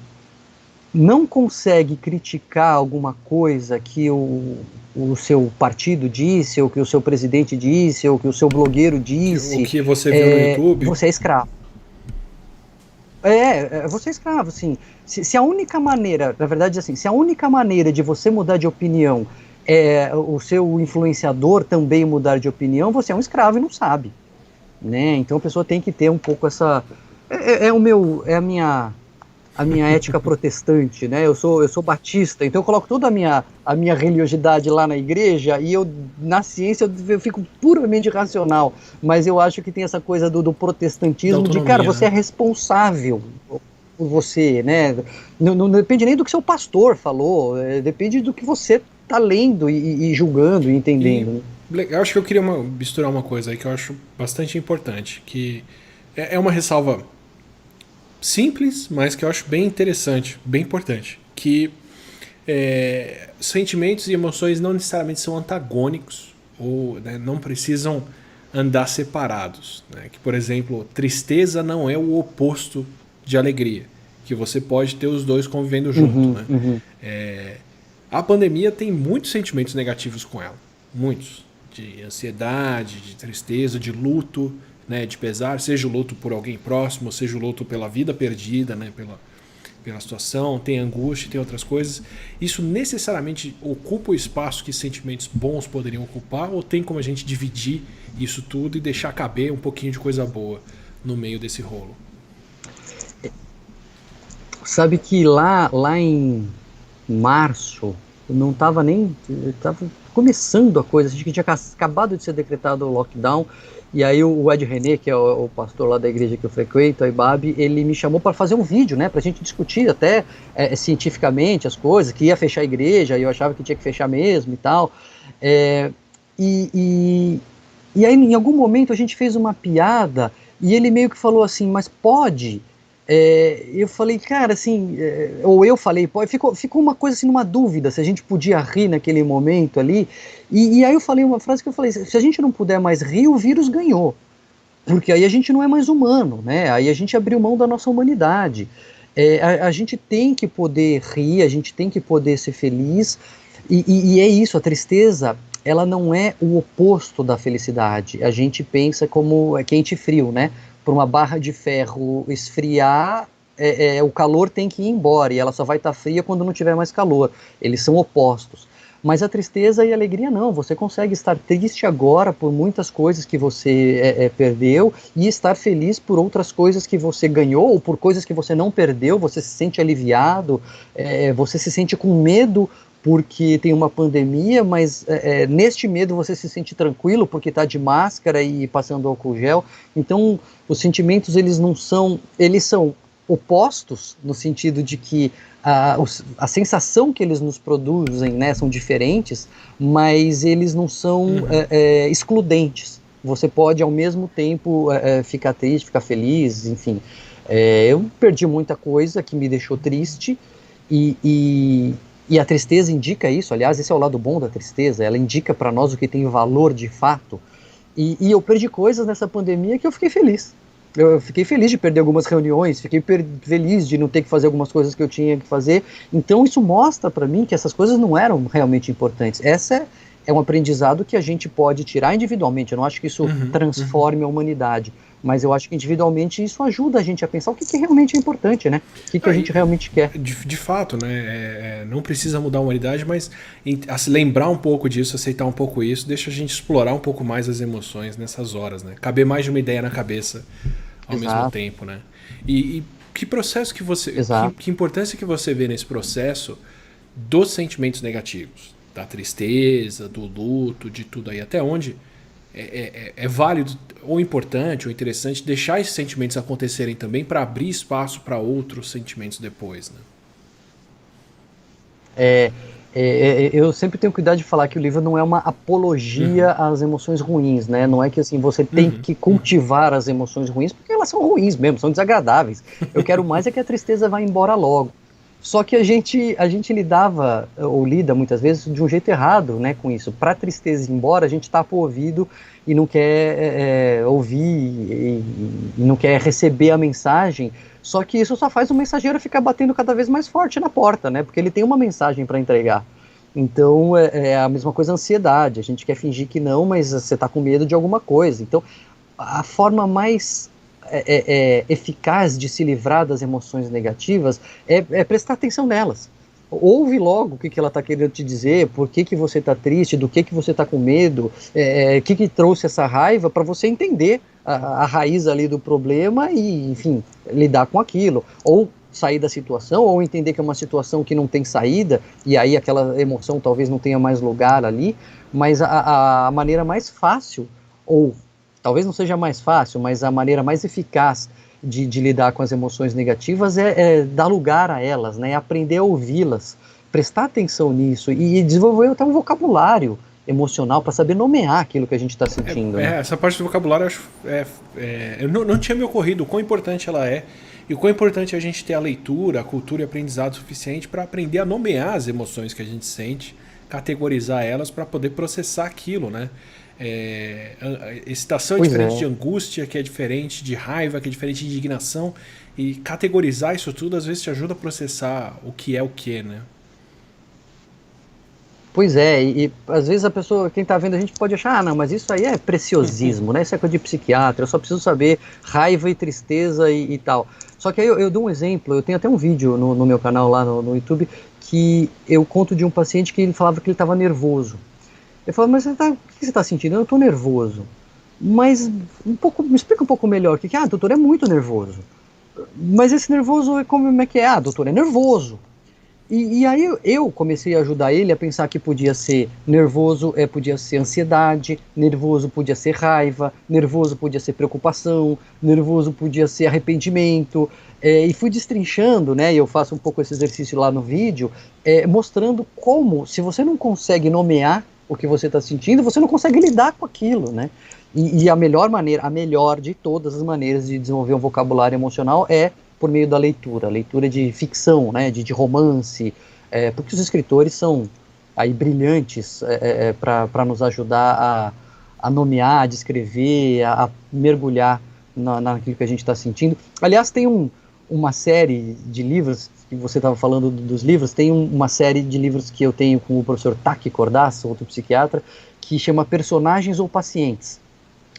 não consegue criticar alguma coisa que o seu partido disse, ou que o seu presidente disse, ou que o seu blogueiro disse... O que você viu no YouTube... Você é escravo. Você é escravo, assim. Se a única maneira, na verdade, assim, se a única maneira de você mudar de opinião é o seu influenciador também mudar de opinião, você é um escravo e não sabe, né? Então a pessoa tem que ter um pouco essa... a minha ética protestante, né? Eu sou batista, então eu coloco toda a minha religiosidade lá na igreja e na ciência eu fico puramente racional, mas eu acho que tem essa coisa do protestantismo de, cara, você é responsável por você, né? Não depende nem do que seu pastor falou, depende do que você tá lendo e julgando e entendendo. Eu acho que eu queria misturar uma coisa aí que eu acho bastante importante, que é uma ressalva simples, mas que eu acho bem interessante, bem importante, que sentimentos e emoções não necessariamente são antagônicos ou, né, não precisam andar separados, né? Que, por exemplo, tristeza não é o oposto de alegria, que você pode ter os dois convivendo junto, né? A pandemia tem muitos sentimentos negativos com ela, muitos, de ansiedade, de tristeza, de luto, né, de pesar, seja o luto por alguém próximo, seja o luto pela vida perdida, né, pela situação, tem angústia, tem outras coisas. Isso necessariamente ocupa o espaço que sentimentos bons poderiam ocupar, ou tem como a gente dividir isso tudo e deixar caber um pouquinho de coisa boa no meio desse rolo? Sabe que lá em março, não estava nem... Estava começando a coisa, a gente tinha acabado de ser decretado o lockdown, e aí o Ed René, que é o pastor lá da igreja que eu frequento, a IBAB, ele me chamou para fazer um vídeo, né, para a gente discutir até cientificamente as coisas, que ia fechar a igreja, e eu achava que tinha que fechar mesmo e tal. E aí, em algum momento, a gente fez uma piada, e ele meio que falou assim, mas pode... eu falei, cara, assim, ou eu falei, ficou uma coisa assim, numa dúvida, se a gente podia rir naquele momento ali, e aí eu falei uma frase que eu falei, se a gente não puder mais rir, o vírus ganhou, porque aí a gente não é mais humano, né, aí a gente abriu mão da nossa humanidade, a gente tem que poder rir, a gente tem que poder ser feliz, e é isso, a tristeza, ela não é o oposto da felicidade, a gente pensa como quente e frio, né, para uma barra de ferro esfriar, o calor tem que ir embora, e ela só vai estar fria quando não tiver mais calor. Eles são opostos. Mas a tristeza e a alegria não, você consegue estar triste agora por muitas coisas que você perdeu e estar feliz por outras coisas que você ganhou ou por coisas que você não perdeu, você se sente aliviado, você se sente com medo porque tem uma pandemia, mas neste medo você se sente tranquilo porque está de máscara e passando álcool gel. Então os sentimentos eles são opostos no sentido de que a sensação que eles nos produzem, né, são diferentes, mas eles não são excludentes. Você pode ao mesmo tempo ficar triste, ficar feliz, enfim. Eu perdi muita coisa que me deixou triste e a tristeza indica isso. Aliás, esse é o lado bom da tristeza, ela indica para nós o que tem valor de fato. E eu perdi coisas nessa pandemia que eu fiquei feliz. Eu fiquei feliz de perder algumas reuniões, fiquei feliz de não ter que fazer algumas coisas que eu tinha que fazer. Então isso mostra para mim que essas coisas não eram realmente importantes. Essa é um aprendizado que a gente pode tirar individualmente. Eu não acho que isso transforme a humanidade, mas eu acho que individualmente isso ajuda a gente a pensar o que realmente é importante, né? O que a gente realmente quer. De fato, né? Não precisa mudar a humanidade, mas se lembrar um pouco disso, aceitar um pouco isso, deixa a gente explorar um pouco mais as emoções nessas horas, né? Caber mais de uma ideia na cabeça ao mesmo tempo, né? E que processo que você... Que importância que você vê nesse processo dos sentimentos negativos? Da tristeza, do luto, de tudo aí. Até onde é válido, ou importante, ou interessante deixar esses sentimentos acontecerem também para abrir espaço para outros sentimentos depois, né? Eu sempre tenho cuidado de falar que o livro não é uma apologia às emoções ruins, né? Não é que assim, você tem que cultivar as emoções ruins, porque elas são ruins mesmo, são desagradáveis. Eu quero mais é que a tristeza vá embora logo. Só que a gente lidava, ou lida muitas vezes, de um jeito errado, né, com isso. Para a tristeza ir embora, a gente tapa o ouvido e não quer ouvir e não quer receber a mensagem. Só que isso só faz o mensageiro ficar batendo cada vez mais forte na porta, né, porque ele tem uma mensagem para entregar. Então é a mesma coisa a ansiedade. A gente quer fingir que não, mas você está com medo de alguma coisa. Então a forma mais eficaz de se livrar das emoções negativas é prestar atenção nelas. Ouve logo o que ela está querendo te dizer, por que você está triste, do que você está com medo, o que trouxe essa raiva, para você entender a raiz ali do problema e, enfim, lidar com aquilo. Ou sair da situação, ou entender que é uma situação que não tem saída, e aí aquela emoção talvez não tenha mais lugar ali, mas a maneira mais fácil, ou talvez não seja mais fácil, mas a maneira mais eficaz de lidar com as emoções negativas é dar lugar a elas, né? Aprender a ouvi-las, prestar atenção nisso e desenvolver até um vocabulário emocional para saber nomear aquilo que a gente está sentindo. Né? Essa parte do vocabulário eu não tinha me ocorrido o quão importante ela é e o quão importante é a gente ter a leitura, a cultura e aprendizado suficiente para aprender a nomear as emoções que a gente sente, categorizar elas para poder processar aquilo, né? Excitação é diferente de angústia, que é diferente de raiva, que é diferente de indignação, e categorizar isso tudo às vezes te ajuda a processar o que, né? Pois é, e às vezes a pessoa, quem está vendo a gente pode achar, não, mas isso aí é preciosismo, né? Isso é coisa de psiquiatra, eu só preciso saber raiva e tristeza e tal. Só que aí eu dou um exemplo, eu tenho até um vídeo no meu canal lá no YouTube, que eu conto de um paciente que ele falava que ele estava nervoso. Eu falo, mas o que você está sentindo? Eu estou nervoso. Mas me explica um pouco melhor. Doutor, é muito nervoso. Mas esse nervoso, como é que é? Doutor, é nervoso. E aí eu comecei a ajudar ele a pensar que podia ser nervoso, podia ser ansiedade, nervoso podia ser raiva, nervoso podia ser preocupação, nervoso podia ser arrependimento. E fui destrinchando, né? E eu faço um pouco esse exercício lá no vídeo, mostrando como, se você não consegue nomear o que você está sentindo, você não consegue lidar com aquilo, né? E a melhor maneira, a melhor de todas as maneiras de desenvolver um vocabulário emocional é por meio da leitura de ficção, né? De romance, porque os escritores são aí brilhantes para nos ajudar a nomear, a descrever, a mergulhar naquilo que a gente está sentindo. Aliás, tem uma série de livros, que você estava falando dos livros, tem uma série de livros que eu tenho com o professor Taki Cordaz, outro psiquiatra, que chama Personagens ou Pacientes.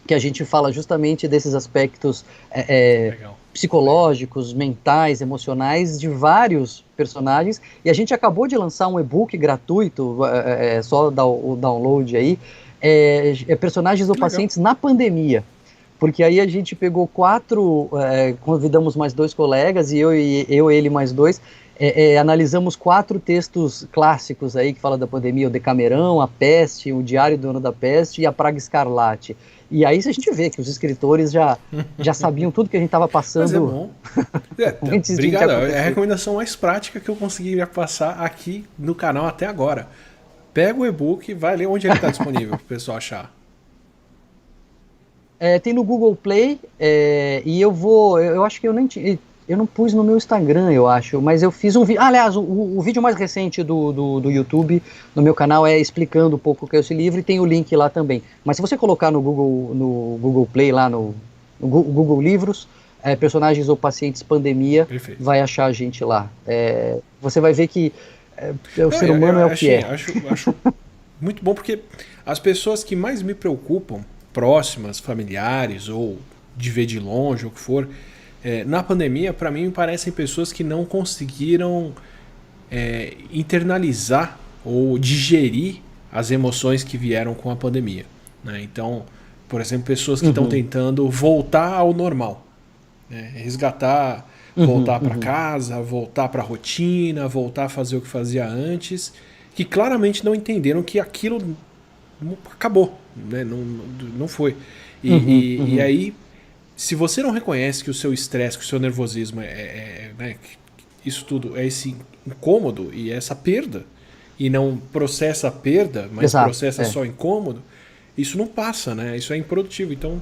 que a gente fala justamente desses aspectos Legal. psicológicos, mentais, emocionais de vários personagens, e a gente acabou de lançar um e-book gratuito, só o download aí, personagens ou pacientes na pandemia. Porque aí a gente pegou convidamos mais 2 colegas, e eu ele mais 2, analisamos 4 textos clássicos aí que falam da pandemia: o Decamerão, a Peste, o Diário do Ano da Peste e a Praga Escarlate. E aí a gente vê que os escritores já sabiam tudo que a gente estava passando. Mas é bom. Obrigado, é a recomendação mais prática que eu consegui passar aqui no canal até agora. Pega o e-book e vai ler onde ele está disponível para o pessoal achar. Tem no Google Play, e eu acho que eu não pus no meu Instagram, eu acho, mas eu fiz um vídeo. Aliás, o vídeo mais recente do YouTube no meu canal é explicando um pouco o que é esse livro, e tem o link lá também. Mas se você colocar no Google Play, lá no Google Livros, personagens ou pacientes pandemia, Perfeito. Vai achar a gente lá. Você vai ver que o ser humano é o que é. Acho muito bom, porque as pessoas que mais me preocupam, próximas, familiares, ou de ver de longe, ou o que for, na pandemia, para mim, me parecem pessoas que não conseguiram internalizar ou digerir as emoções que vieram com a pandemia, né? Então, por exemplo, pessoas que estão tentando voltar ao normal, né? Resgatar, voltar para casa, voltar para a rotina, voltar a fazer o que fazia antes, que claramente não entenderam que aquilo acabou, né? Não foi. E aí, se você não reconhece que o seu estresse, que o seu nervosismo né, isso tudo é esse incômodo e essa perda, e não processa a perda, mas processa só incômodo, isso não passa, né? Isso é improdutivo. Então,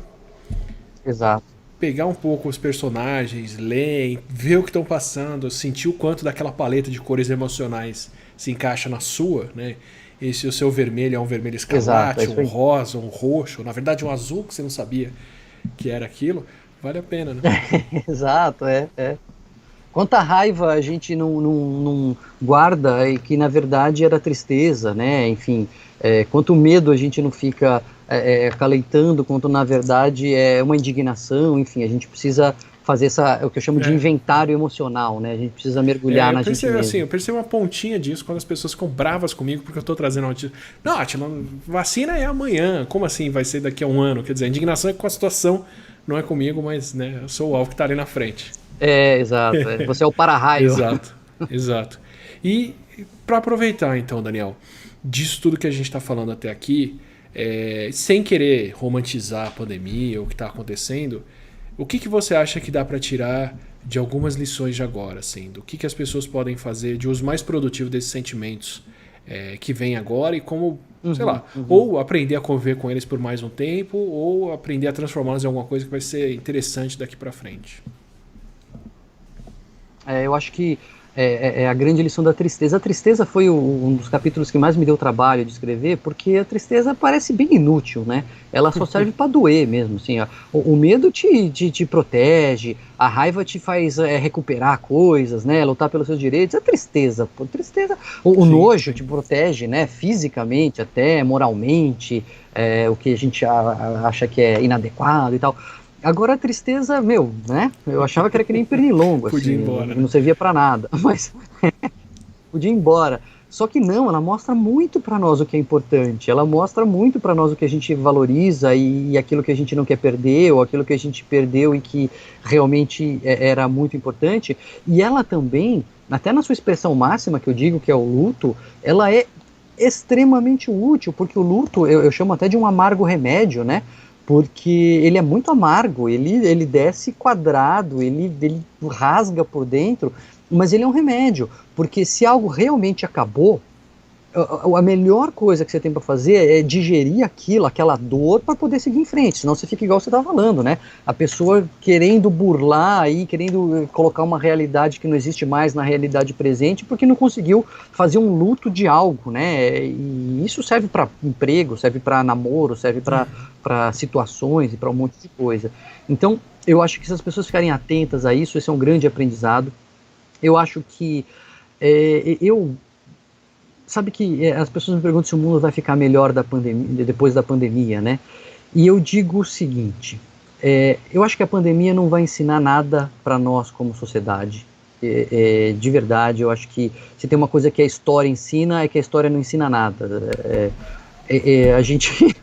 pegar um pouco os personagens, ler, ver o que estão passando, sentir o quanto daquela paleta de cores emocionais se encaixa na sua, né? E se o seu vermelho é um vermelho escarlate, um rosa, um roxo, na verdade um azul que você não sabia que era aquilo, vale a pena, né? Exato, Quanta raiva a gente não guarda e que na verdade era tristeza, né? Enfim, quanto medo a gente não fica acalentando, quanto na verdade é uma indignação. Enfim, a gente precisa fazer o que eu chamo de inventário emocional, né? A gente precisa mergulhar na gente mesmo. Assim, eu percebo uma pontinha disso quando as pessoas ficam bravas comigo porque eu estou trazendo notícia. Não, Átila, vacina é amanhã. Como assim vai ser daqui a um ano? Quer dizer, a indignação é com a situação, não é comigo, mas né, eu sou o alvo que está ali na frente. Exato. Você é o para-raio. Exato. E para aproveitar então, Daniel, disso tudo que a gente está falando até aqui, sem querer romantizar a pandemia ou o que está acontecendo, o que você acha que dá para tirar de algumas lições de agora, assim, do que as pessoas podem fazer de uso mais produtivo desses sentimentos que vem agora e como, sei lá, ou aprender a conviver com eles por mais um tempo ou aprender a transformá-los em alguma coisa que vai ser interessante daqui para frente? Eu acho que a grande lição da tristeza. A tristeza foi um dos capítulos que mais me deu trabalho de escrever, porque a tristeza parece bem inútil, né? Ela só serve para doer mesmo, assim. O medo te protege, a raiva te faz recuperar coisas, né? Lutar pelos seus direitos. A tristeza, o nojo te protege, né? Fisicamente até, moralmente, o que a gente acha que é inadequado e tal. Agora a tristeza, né? Eu achava que era que nem pernilongo, assim, podia ir embora, né? Não servia para nada, mas podia ir embora. Só que não, ela mostra muito para nós o que é importante, ela mostra muito para nós o que a gente valoriza e aquilo que a gente não quer perder, ou aquilo que a gente perdeu e que realmente era muito importante. E ela também, até na sua expressão máxima, que eu digo que é o luto, ela é extremamente útil, porque o luto, eu chamo até de um amargo remédio, né? Porque ele é muito amargo, ele desce quadrado, ele rasga por dentro, mas ele é um remédio, porque se algo realmente acabou, a melhor coisa que você tem para fazer é digerir aquela dor para poder seguir em frente, senão você fica igual você estava falando, né? A pessoa querendo burlar aí, querendo colocar uma realidade que não existe mais na realidade presente, porque não conseguiu fazer um luto de algo, né? E isso serve para emprego, serve para namoro, serve para situações e para um monte de coisa. Então, eu acho que se as pessoas ficarem atentas a isso, esse é um grande aprendizado. Eu acho que sabe que as pessoas me perguntam se o mundo vai ficar melhor depois da pandemia, né? E eu digo o seguinte, eu acho que a pandemia não vai ensinar nada para nós como sociedade. De verdade, eu acho que se tem uma coisa que a história ensina, é que a história não ensina nada. A gente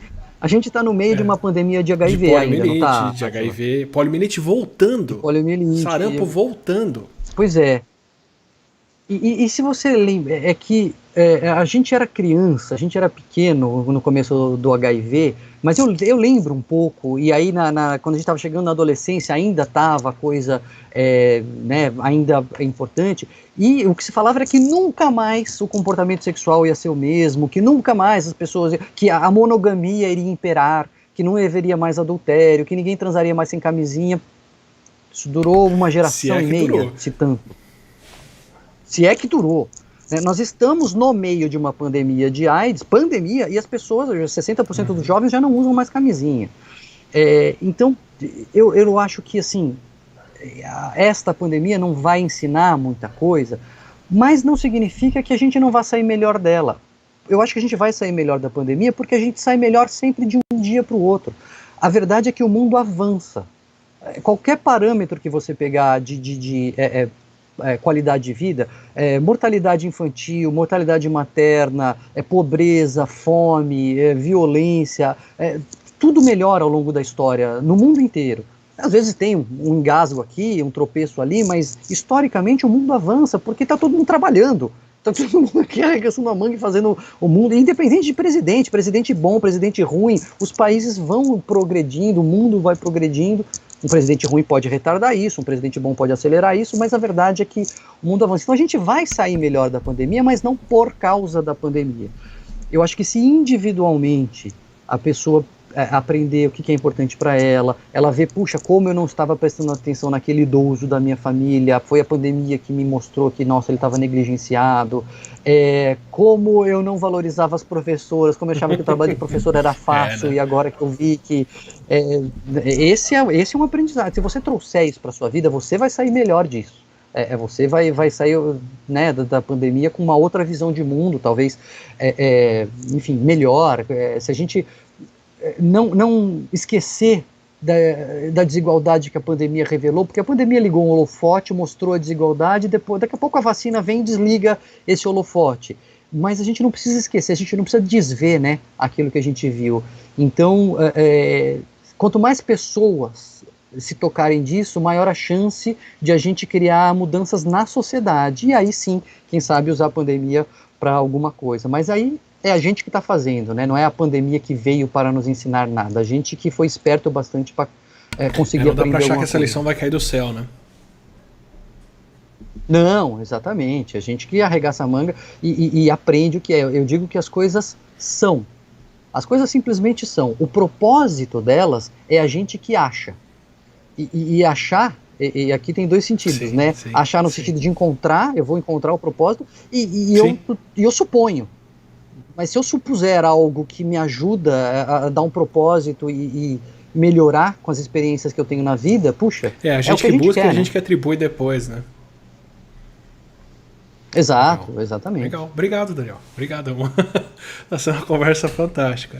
a gente está no meio de uma pandemia de HIV ainda, não está? De HIV, poliomielite voltando, de poliomielite, sarampo voltando. Pois é. E se você lembra, a gente era criança, a gente era pequeno no começo do HIV, mas eu lembro um pouco, e aí quando a gente estava chegando na adolescência ainda estava a coisa, né, ainda importante, e o que se falava era que nunca mais o comportamento sexual ia ser o mesmo, que nunca mais as pessoas, que a monogamia iria imperar, que não haveria mais adultério, que ninguém transaria mais sem camisinha. Isso durou uma geração e meia, se tanto. Se é que durou. Né? Nós estamos no meio de uma pandemia de AIDS, e as pessoas, 60% dos jovens já não usam mais camisinha. Então, eu acho que, assim, esta pandemia não vai ensinar muita coisa, mas não significa que a gente não vá sair melhor dela. Eu acho que a gente vai sair melhor da pandemia porque a gente sai melhor sempre de um dia para o outro. A verdade é que o mundo avança. Qualquer parâmetro que você pegar de qualidade de vida, mortalidade infantil, mortalidade materna, pobreza, fome, violência, tudo melhora ao longo da história, no mundo inteiro. Às vezes tem um engasgo aqui, um tropeço ali, mas historicamente o mundo avança porque está todo mundo trabalhando. Está todo mundo aqui arregaçando a manga e fazendo o mundo, independente de presidente bom, presidente ruim, os países vão progredindo, o mundo vai progredindo. Um presidente ruim pode retardar isso, um presidente bom pode acelerar isso, mas a verdade é que o mundo avança. Então a gente vai sair melhor da pandemia, mas não por causa da pandemia. Eu acho que se individualmente a pessoa aprender o que é importante para ela vê, puxa, como eu não estava prestando atenção naquele idoso da minha família, foi a pandemia que me mostrou que, nossa, ele estava negligenciado, como eu não valorizava as professoras, como eu achava que o trabalho de professor era fácil, e agora que eu vi que esse é um aprendizado. Se você trouxer isso para sua vida, você vai sair melhor disso. Você vai sair, né, da pandemia com uma outra visão de mundo, talvez, enfim, melhor. Se a gente não esquecer da desigualdade que a pandemia revelou, porque a pandemia ligou um holofote, mostrou a desigualdade, daqui a pouco a vacina vem e desliga esse holofote. Mas a gente não precisa esquecer, a gente não precisa desver, né, aquilo que a gente viu. Então, quanto mais pessoas se tocarem disso, maior a chance de a gente criar mudanças na sociedade. E aí sim, quem sabe usar a pandemia para alguma coisa. Mas aí é a gente que está fazendo, né? Não é a pandemia que veio para nos ensinar nada. A gente que foi esperto bastante para conseguir aprender alguma coisa. Não dá para achar que essa lição vai cair do céu, né? Não, exatamente. A gente que arregaça a manga e aprende o que é. Eu digo que as coisas são. As coisas simplesmente são. O propósito delas é a gente que acha. E achar, e aqui tem dois sentidos, né? Achar no sentido de encontrar, eu vou encontrar o propósito, e eu suponho. Mas se eu supuser algo que me ajuda a dar um propósito e melhorar com as experiências que eu tenho na vida, puxa, a gente que busca, a gente que atribui depois, né? Exato, legal. Exatamente. Legal, obrigado, Daniel. Obrigado, tá sendo uma conversa fantástica.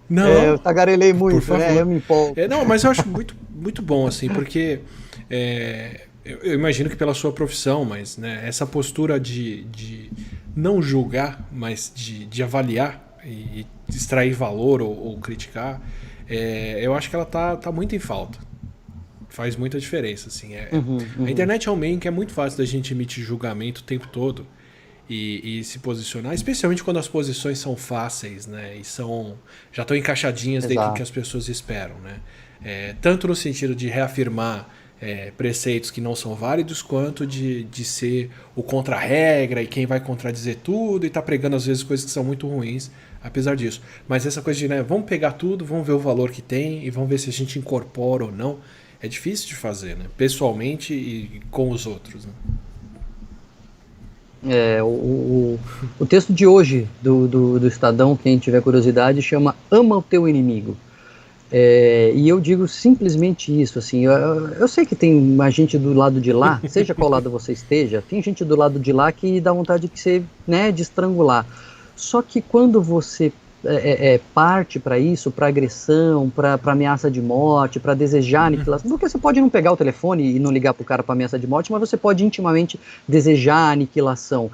Não, eu tagarelei muito, né? Eu me empolgo. Não, mas eu acho muito, muito bom, assim, porque eu imagino que pela sua profissão, mas, né, essa postura de não julgar, mas de avaliar e extrair valor ou criticar, eu acho que ela tá muito em falta. Faz muita diferença, assim. A internet é um meio que é muito fácil da gente emitir julgamento o tempo todo e se posicionar, especialmente quando as posições são fáceis, né? E já estão encaixadinhas dentro do que as pessoas esperam, né? Tanto no sentido de reafirmar preceitos que não são válidos, quanto de ser o contra-regra e quem vai contradizer tudo e tá pregando às vezes coisas que são muito ruins, apesar disso. Mas essa coisa de, né, vamos pegar tudo, vamos ver o valor que tem e vamos ver se a gente incorpora ou não, é difícil de fazer, né? Pessoalmente e com os outros, né? O texto de hoje do Estadão, quem tiver curiosidade, chama Ama o Teu Inimigo. E eu digo simplesmente isso, assim, eu sei que tem uma gente do lado de lá, seja qual lado você esteja, tem gente do lado de lá que dá vontade de você, né, de estrangular. Só que quando você parte para isso, para agressão, para ameaça de morte, para desejar aniquilação, porque você pode não pegar o telefone e não ligar para o cara para ameaça de morte, mas você pode intimamente desejar aniquilação.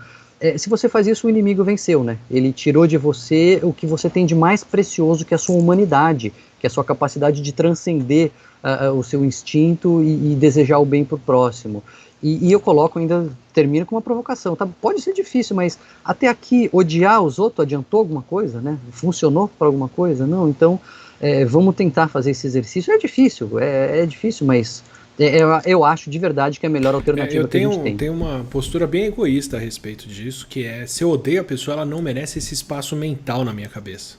Se você faz isso, o inimigo venceu, né? Ele tirou de você o que você tem de mais precioso, que é a sua humanidade, que é a sua capacidade de transcender o seu instinto e desejar o bem para o próximo. E eu coloco ainda, termino com uma provocação, tá? Pode ser difícil, mas até aqui odiar os outros adiantou alguma coisa, né? Funcionou para alguma coisa? Não, então vamos tentar fazer esse exercício. É difícil, mas eu acho de verdade que é a melhor alternativa que a gente tem. Eu tenho uma postura bem egoísta a respeito disso, que é, se eu odeio a pessoa, ela não merece esse espaço mental na minha cabeça.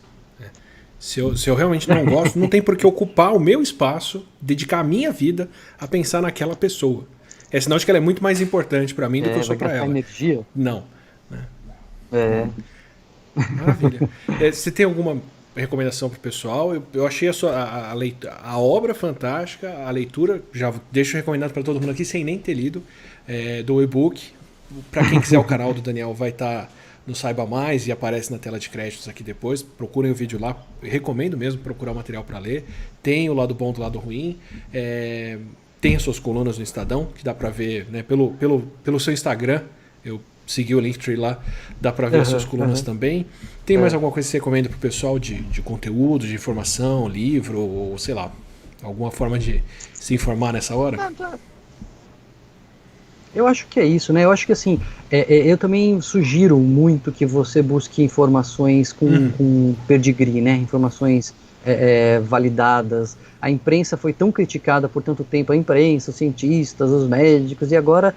Se eu realmente não gosto, não tem por que ocupar o meu espaço, dedicar a minha vida a pensar naquela pessoa. É sinal de que ela é muito mais importante para mim do que eu sou para ela. Energia? Não. Né? Maravilha. Você tem alguma recomendação para o pessoal? Eu achei a obra fantástica, a leitura, já deixo recomendado para todo mundo aqui, sem nem ter lido, do e-book. Para quem quiser, o canal do Daniel vai estar no Saiba Mais e aparece na tela de créditos aqui depois. Procurem o vídeo lá. Eu recomendo mesmo procurar o material para ler. Tem o lado bom do lado ruim. Tem as suas colunas no Estadão, que dá para ver, né, pelo seu Instagram. Eu segui o Linktree lá, dá para ver as suas colunas também. Tem mais alguma coisa que você recomenda pro pessoal de conteúdo, de informação, livro, ou sei lá, alguma forma de se informar nessa hora? Eu acho que é isso, né? Eu acho que assim, eu também sugiro muito que você busque informações com pedigree, né? Informações validadas. A imprensa foi tão criticada por tanto tempo, a imprensa, os cientistas, os médicos, e agora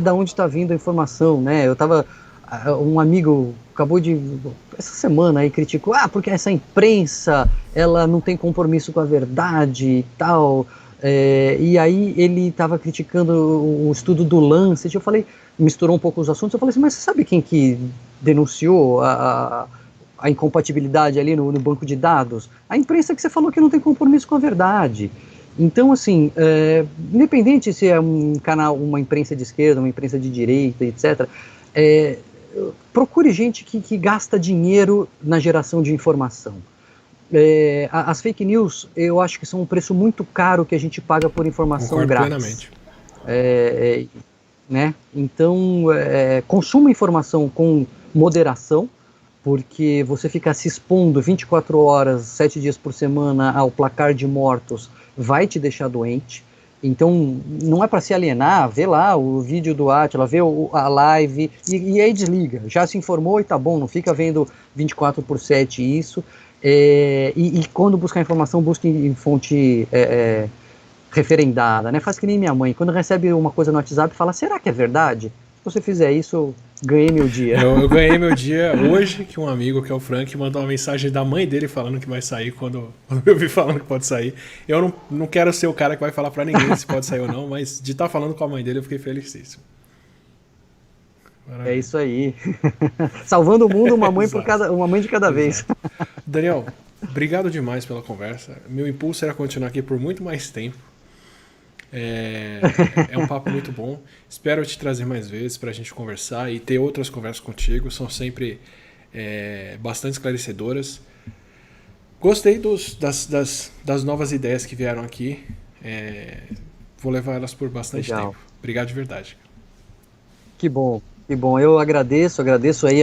da onde está vindo a informação, né? Um amigo acabou essa semana aí criticou, porque essa imprensa, ela não tem compromisso com a verdade e tal, e aí ele estava criticando o estudo do Lancet. Eu falei, misturou um pouco os assuntos, eu falei assim, mas você sabe quem que denunciou a incompatibilidade ali no banco de dados? A imprensa, que você falou que não tem compromisso com a verdade. Então, assim, independente se é um canal, uma imprensa de esquerda, uma imprensa de direita, etc., procure gente que gasta dinheiro na geração de informação. As fake news, eu acho que são um preço muito caro que a gente paga por informação grátis. Plenamente. Né? Então, consuma informação com moderação, porque você ficar se expondo 24 horas, 7 dias por semana ao placar de mortos vai te deixar doente. Então, não é para se alienar, vê lá o vídeo do Átila, vê a live e aí desliga. Já se informou e tá bom, não fica vendo 24/7 isso. E quando buscar informação, busque em fonte referendada, né? Faz que nem minha mãe, quando recebe uma coisa no WhatsApp, fala, será que é verdade? Se você fizer isso, eu ganhei meu dia. Eu ganhei meu dia hoje, que um amigo, que é o Frank, mandou uma mensagem da mãe dele falando que vai sair quando eu vi falando que pode sair. Eu não quero ser o cara que vai falar pra ninguém se pode sair ou não, mas de estar falando com a mãe dele eu fiquei felicíssimo. Maravilha. É isso aí. Salvando o mundo, uma mãe uma mãe de cada vez. Daniel, obrigado demais pela conversa. Meu impulso era continuar aqui por muito mais tempo. É um papo muito bom. Espero te trazer mais vezes para a gente conversar e ter outras conversas contigo. São sempre bastante esclarecedoras. Gostei das novas ideias que vieram aqui. Vou levar elas por bastante tempo. Obrigado de verdade. Que bom. Eu agradeço aí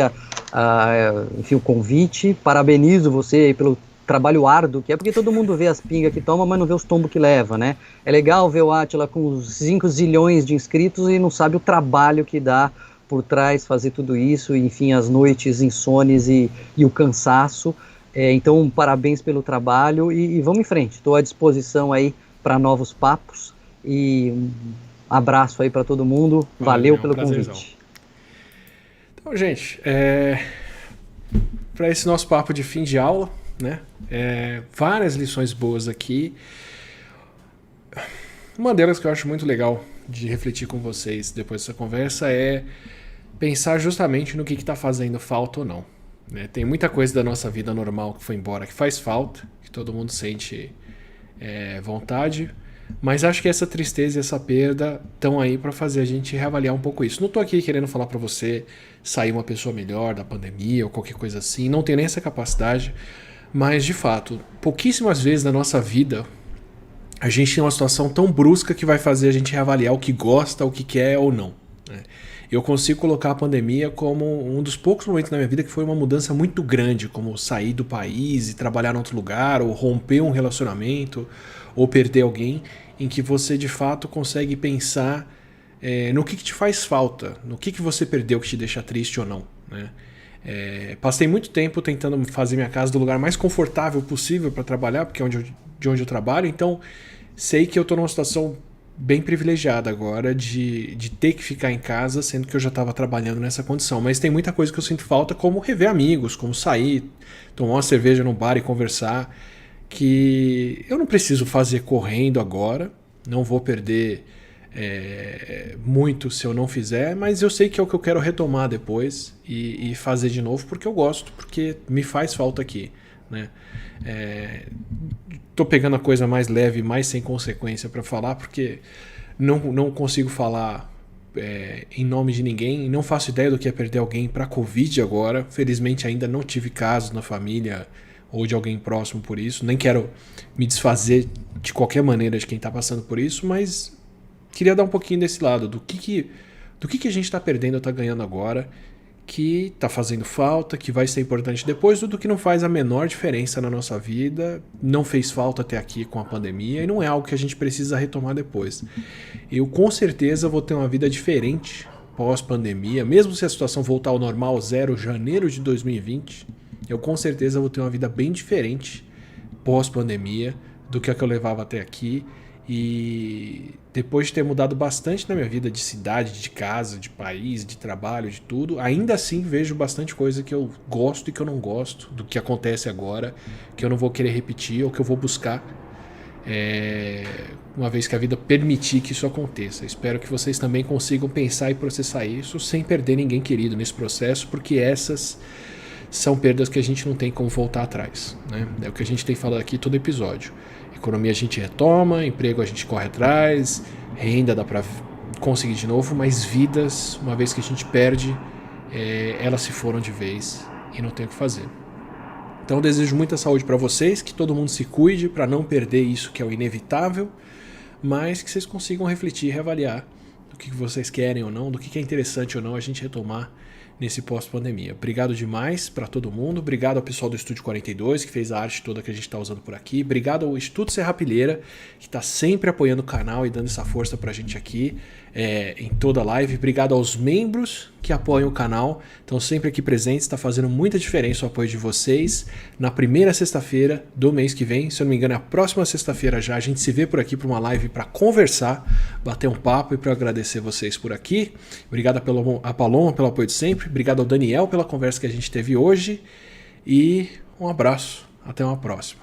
enfim, o convite. Parabenizo você aí pelo trabalho árduo que é, porque todo mundo vê as pingas que toma, mas não vê os tombos que leva, né? É legal ver o Átila com 5 zilhões de inscritos e não sabe o trabalho que dá por trás fazer tudo isso, enfim, as noites insones e o cansaço. Então, parabéns pelo trabalho e vamos em frente. Estou à disposição aí para novos papos e um abraço aí para todo mundo. Valeu pelo convite. Então, gente, para esse nosso papo de fim de aula, né? Várias lições boas aqui. Uma delas que eu acho muito legal de refletir com vocês depois dessa conversa é pensar justamente no que está fazendo falta ou não, né? Tem muita coisa da nossa vida normal que foi embora, que faz falta, que todo mundo sente vontade, Mas acho que essa tristeza e essa perda estão aí para fazer a gente reavaliar um pouco isso. Não estou aqui querendo falar para você sair uma pessoa melhor da pandemia ou qualquer coisa assim, não tenho nem essa capacidade, mas de fato, pouquíssimas vezes na nossa vida a gente tem uma situação tão brusca que vai fazer a gente reavaliar o que gosta, o que quer ou não, né? Eu consigo colocar a pandemia como um dos poucos momentos na minha vida que foi uma mudança muito grande, como sair do país e trabalhar em outro lugar, ou romper um relacionamento, ou perder alguém, em que você de fato consegue pensar no que te faz falta, no que você perdeu que te deixa triste ou não, né? Passei muito tempo tentando fazer minha casa do lugar mais confortável possível para trabalhar, porque é de onde eu trabalho, então sei que eu estou numa situação bem privilegiada agora de ter que ficar em casa, sendo que eu já estava trabalhando nessa condição. Mas tem muita coisa que eu sinto falta, como rever amigos, como sair, tomar uma cerveja no bar e conversar, que eu não preciso fazer correndo agora, não vou perder muito se eu não fizer, mas eu sei que é o que eu quero retomar depois e fazer de novo porque eu gosto, porque me faz falta aqui, né? Tô pegando a coisa mais leve, mais sem consequência para falar, porque não consigo falar em nome de ninguém, não faço ideia do que é perder alguém para Covid agora. Felizmente ainda não tive casos na família ou de alguém próximo por isso, nem quero me desfazer de qualquer maneira de quem está passando por isso, mas queria dar um pouquinho desse lado, do que a gente está perdendo ou está ganhando agora, que está fazendo falta, que vai ser importante depois, tudo que não faz a menor diferença na nossa vida, não fez falta até aqui com a pandemia e não é algo que a gente precisa retomar depois. Eu com certeza vou ter uma vida diferente pós-pandemia, mesmo se a situação voltar ao normal zero, janeiro de 2020, eu com certeza vou ter uma vida bem diferente pós-pandemia do que a que eu levava até aqui. E depois de ter mudado bastante na minha vida de cidade, de casa, de país, de trabalho, de tudo, ainda assim vejo bastante coisa que eu gosto e que eu não gosto do que acontece agora, que eu não vou querer repetir ou que eu vou buscar uma vez que a vida permitir que isso aconteça. Espero que vocês também consigam pensar e processar isso sem perder ninguém querido nesse processo, porque essas são perdas que a gente não tem como voltar atrás, né? É o que a gente tem falado aqui todo episódio. Economia a gente retoma, emprego a gente corre atrás, renda dá para conseguir de novo, mas vidas, uma vez que a gente perde, elas se foram de vez e não tem o que fazer. Então eu desejo muita saúde para vocês, que todo mundo se cuide para não perder isso que é o inevitável, mas que vocês consigam refletir e reavaliar do que vocês querem ou não, do que é interessante ou não a gente retomar nesse pós-pandemia. Obrigado demais para todo mundo, obrigado ao pessoal do Estúdio 42 que fez a arte toda que a gente está usando por aqui, obrigado ao Instituto Serrapilheira que está sempre apoiando o canal e dando essa força para a gente aqui em toda a live, obrigado aos membros que apoiam o canal, estão sempre aqui presentes, está fazendo muita diferença o apoio de vocês. Na primeira sexta-feira do mês que vem, se eu não me engano é a próxima sexta-feira já, a gente se vê por aqui para uma live para conversar, bater um papo e para agradecer vocês por aqui. Obrigado a Paloma pelo apoio de sempre, obrigado ao Daniel pela conversa que a gente teve hoje e um abraço, até uma próxima.